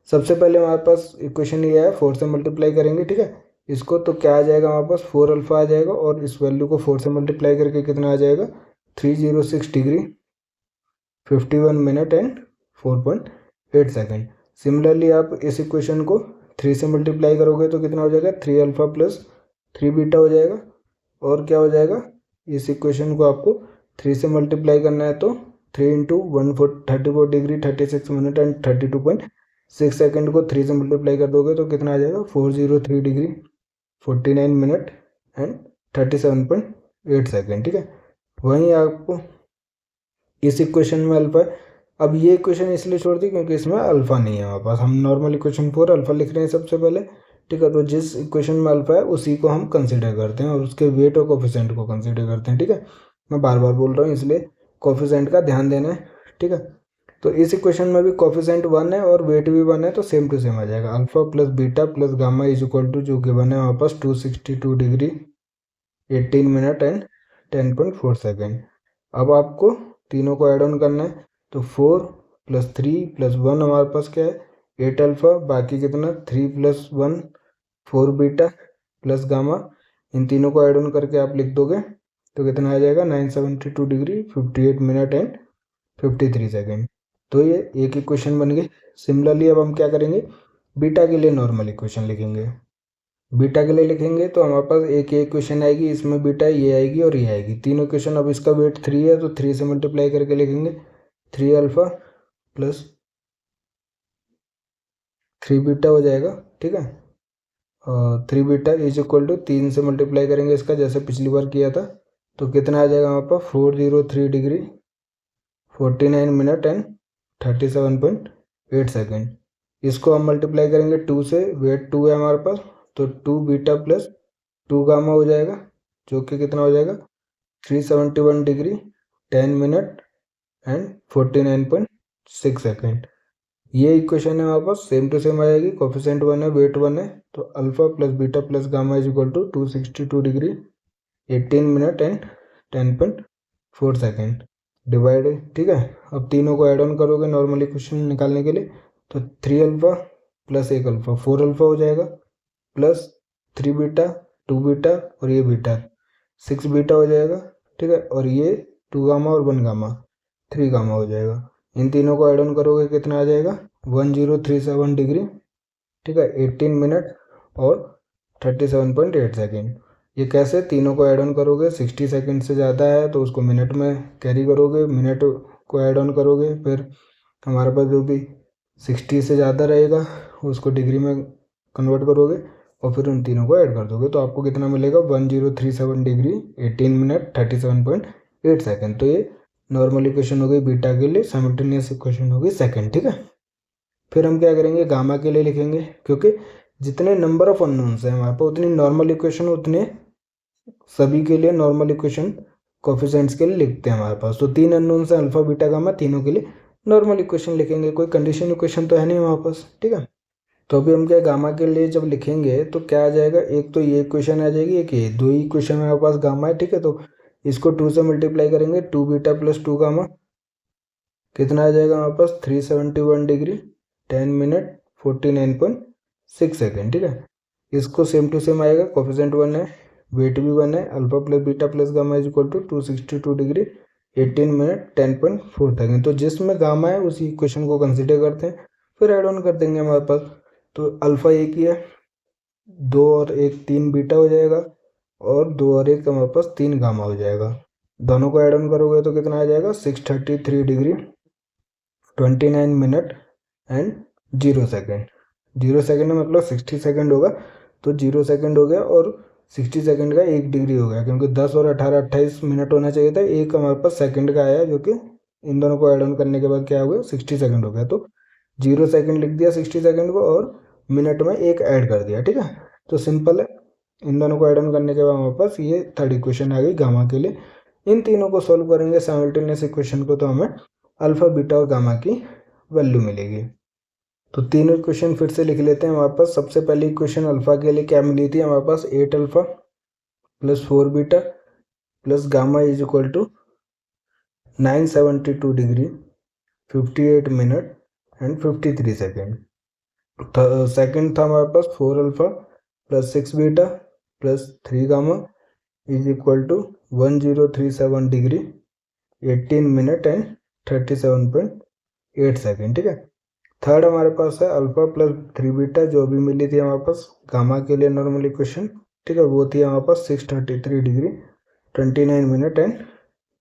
Speaker 1: सबसे पहले हमारे पास इक्वेशन ये है, 4 से मल्टीप्लाई करेंगे। ठीक है, इसको तो क्या आ जाएगा हमारे पास, 4 अल्फा आ जाएगा, और इस वैल्यू को 4 से मल्टीप्लाई करके कितना आ जाएगा, 306 degree 51 minute and 4.8 second. Similarly आप इस इक्वेशन को 3 से मल्टीप्लाई करोगे तो कितना हो जाएगा, 3 अल्फा प्लस 3 बीटा हो जाएगा। और क्या हो जाएगा, इस इक्वेशन को आपको 3 से मल्टीप्लाई करना है तो 3 into 34 degree 36 minute and 32.6 second को 3 से मल्टीप्लाई कर दोगे तो कितना आ जाएगा, 403 डिग्री 49 मिनट एंड 37.8 सेकेंड। ठीक है, वहीं आपको इस इक्वेशन में अल्फा है। अब ये इक्वेशन इसलिए छोड़ दी क्योंकि इसमें अल्फा नहीं है हमारे पास, हम नॉर्मल इक्वेशन 4 अल्फा लिख रहे हैं सबसे पहले। ठीक है, तो जिस इक्वेशन में अल्फा है उसी को हम कंसीडर करते हैं और उसके वेट और कोफिशिएंट को कंसीडर करते हैं। ठीक है, मैं बार बार बोल रहा हूँ इसलिए कोफिशिएंट का ध्यान देना है। ठीक है, तो इस इक्वेशन में भी कोफिशिएंट 1 है और वेट भी 1 है, तो सेम टू सेम आ जाएगा। Alpha plus beta plus gamma is equal to, जो गिवन है हमारे पास, 262 डिग्री 18 मिनट एंड 10.4 सेकेंड। अब आपको तीनों को ऐड ऑन करना है, तो 4 प्लस 3 प्लस 1 हमारे पास क्या है, 8 अल्फा, बाकी कितना 3 प्लस 1 4 बीटा प्लस गामा। इन तीनों को ऐड ऑन करके आप लिख दोगे तो कितना आ जाएगा, 972 डिग्री 58 मिनट एंड 53 सेकेंड। तो ये एक इक्वेशन बन गई। सिमिलरली अब हम क्या करेंगे, बीटा के लिए नॉर्मल इक्वेशन लिखेंगे। बीटा के लिए लिखेंगे तो हमारे पास एक ये इक्वेशन आएगी, इसमें बीटा ये आएगी और ये आएगी, तीनों इक्वेशन। अब इसका वेट 3 है तो 3 से मल्टीप्लाई करके लिखेंगे, 3 अल्फा प्लस 3 बीटा हो जाएगा। ठीक है, 3 बीटा इज इक्वल टू 3 से मल्टीप्लाई करेंगे इसका, जैसे पिछली बार किया था, तो कितना आ जाएगा हमारे पास, 403 डिग्री 49 मिनट एंड 37.8 सेकेंड। इसको हम मल्टीप्लाई करेंगे 2 से, वेट 2 है हमारे पास, तो 2 बीटा प्लस 2 गामा हो जाएगा, जो कि कितना हो जाएगा, 371 डिग्री 10 मिनट एंड 49.6 सेकेंड। ये इक्वेशन है हमारे पास, सेम टू सेम आएगी। कोफिशिएंट 1 है, वेट 1 है, तो alpha plus beta plus gamma is equal to 262 degree 18 minute and 10.4 second divide. ठीक है, अब तीनों को ऐड ऑन करोगे नॉर्मल इक्वेशन निकालने के लिए, तो 3 अल्फा प्लस 1 अल्फा 4 अल्फा हो जाएगा, प्लस 3 बीटा 2 बीटा और ये बीटा 6 बीटा हो जाएगा। ठीक है, और ये 2 गामा और 1 गामा 3 गामा हो जाएगा। इन तीनों को ऐड ऑन करोगे कितना आ जाएगा, 1037 डिग्री। ठीक है, 18 मिनट और 37.8 सेकेंड। ये कैसे, तीनों को ऐड ऑन करोगे, 60 सेकेंड से ज़्यादा है तो उसको मिनट में कैरी करोगे, मिनट को ऐड ऑन करोगे, फिर हमारे पास जो भी 60 से ज़्यादा रहेगा उसको डिग्री में कन्वर्ट करोगे और फिर उन तीनों को ऐड कर दोगे, तो आपको कितना मिलेगा, 1037 डिग्री 18 मिनट 37.8 सेकेंड। तो ये नॉर्मल इक्वेशन हो गई बीटा के लिए, साइमल्टेनियस इक्वेशन हो गई सेकेंड। ठीक है, फिर हम क्या करेंगे, गामा के लिए लिखेंगे, क्योंकि जितने नंबर ऑफ अननोन्स हैं हमारे पास उतनी नॉर्मल इक्वेशन, उतने सभी के लिए नॉर्मल इक्वेशन कोफिशिएंट्स के लिए लिखते हैं हमारे पास। तो 3 अननोन्स हैं, अल्फा बीटा गामा, तीनों के लिए नॉर्मल इक्वेशन लिखेंगे, कोई कंडीशन इक्वेशन तो है नहीं हमारे पास। ठीक है, तो अभी हम क्या गामा के लिए जब लिखेंगे तो क्या आ जाएगा, एक तो ये इक्वेशन आ जाएगी, एक ये, 2 ही इक्वेशन हमारे पास गामा है। ठीक है, तो इसको 2 से मल्टीप्लाई करेंगे, 2 बीटा प्लस 2 गामा, कितना आ जाएगा हमारे पास, 371 डिग्री 10 मिनट 49.6 सेकेंड। ठीक है, इसको सेम टू सेम आएगा, कोफिशिएंट 1 है, वेट भी 1 है, alpha plus beta plus gamma is equal to 262 degree 18 minute 10.4 second. तो जिसमें गामा है उसी इक्वेशन को कंसिडर करते हैं, फिर ऐड ऑन कर देंगे हमारे पास। तो अल्फा एक ही है, 2 और 1 3 बीटा हो जाएगा, और 2 और 1 हमारे पास 3 गामा हो जाएगा। दोनों को ऐड ऑन करोगे तो कितना आ जाएगा, 633 degree 29 minute and 0 second. 0 second में मतलब 60 सेकेंड होगा, तो 0 सेकेंड हो गया और 60 सेकेंड का 1 डिग्री हो गया, क्योंकि 10 और 18 28 मिनट होना चाहिए था, एक हमारे पास सेकेंड का आया, जो कि इन दोनों को ऐड ऑन करने के बाद क्या हो गया 60 सेकेंड हो गया। तो 0 सेकेंड लिख दिया 60 सेकेंड को और मिनट में एक ऐड कर दिया, ठीक है। तो सिंपल है, इन दोनों को ऐड ऑन करने के बाद हमारे पास ये थर्ड इक्वेशन आ गई गामा के लिए। इन तीनों को सॉल्व करेंगे साइमल्टेनियस इक्वेशन को, तो हमें अल्फा बीटा और गामा की वैल्यू मिलेगी। तो तीनों इक्वेशन फिर से लिख लेते हैं हमारे पास। सबसे पहली इक्वेशन अल्फा के लिए क्या मिली थी हमारे पास, 8 alpha plus 4 beta plus gamma is equal to 972 degree 58 minute and 53 second. Second था हमारे पास 4 alpha plus 6 beta plus 3 gamma is equal to 1037 degree 18 minute and 37.8 second, ठीक है। थर्ड हमारे पास है अल्फा प्लस 3 बीटा, जो भी मिली थी हमारे पास गामा के लिए नॉर्मल इक्वेशन, ठीक है, वो थी हमारे पास 633 डिग्री 29 मिनट एंड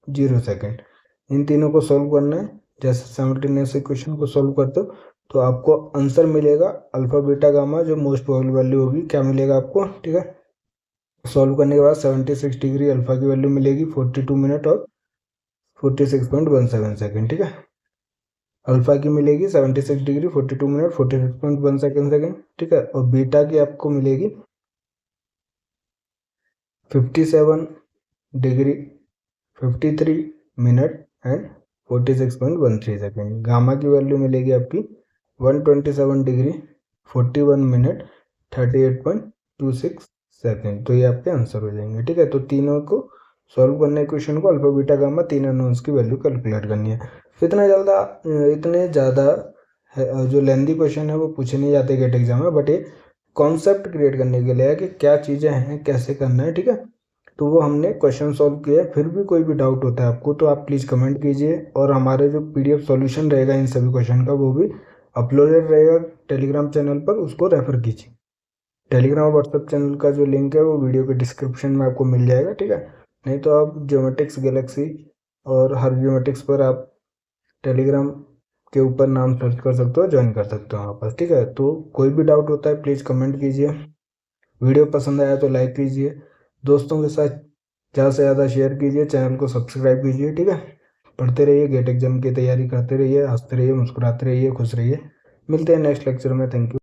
Speaker 1: 0 सेकेंड। इन तीनों को सॉल्व करना है, जैसे साइमल्टेनियस इक्वेशन को सॉल्व करते हो तो आपको आंसर मिलेगा अल्फा बीटा गामा, जो मोस्ट प्रोबेबल वैल्यू होगी क्या मिलेगा आपको, ठीक है। सॉल्व करने के बाद 76 डिग्री अल्फा की वैल्यू मिलेगी 42 मिनट और 46.17 सेकेंड, ठीक है। अल्फा की मिलेगी 76 डिग्री 42 मिनट 46.1 सेकेंड, ठीक है। और बीटा की आपको मिलेगी 57 degree 53 minute and 46.13 second. Gamma की वैल्यू मिलेगी आपकी 127 डिग्री 41 मिनट 38.26 सेकेंड। तो ये आपके आंसर हो जाएंगे, ठीक है। तो तीनों को सॉल्व करने क्वेश्चन को अल्फा बीटा गामा तीन अननोन्स की वैल्यू कैलकुलेट करनी है। इतने ज़्यादा जो लेंदी क्वेश्चन है वो पूछे नहीं जाते गेट एग्जाम में, बट ये कॉन्सेप्ट क्रिएट करने के लिए है कि क्या चीज़ें हैं, कैसे करना है, ठीक है। तो वो हमने क्वेश्चन सॉल्व किया है। फिर भी कोई भी डाउट होता है आपको तो आप प्लीज़ कमेंट कीजिए, और हमारे जो PDF सॉल्यूशन रहेगा इन सभी क्वेश्चन का वो भी अपलोडेड रहेगा टेलीग्राम चैनल पर, उसको रेफर कीजिए। टेलीग्राम और व्हाट्सएप चैनल का जो लिंक है वो वीडियो के डिस्क्रिप्शन में आपको मिल जाएगा, ठीक है। नहीं तो आप ज्योमेटिक्स गैलेक्सी और हर ज्योमेटिक्स पर आप टेलीग्राम के ऊपर नाम सर्च कर सकते हो, ज्वाइन कर सकते हो वहाँ पर, ठीक है। तो कोई भी डाउट होता है प्लीज़ कमेंट कीजिए। वीडियो पसंद आया तो लाइक कीजिए, दोस्तों के साथ ज़्यादा से ज़्यादा शेयर कीजिए, चैनल को सब्सक्राइब कीजिए, ठीक है। पढ़ते रहिए, गेट एग्जाम की तैयारी करते रहिए, हंसते रहिए, मुस्कुराते रहिए, खुश रहिए। मिलते हैं नेक्स्ट लेक्चर में। Thank you.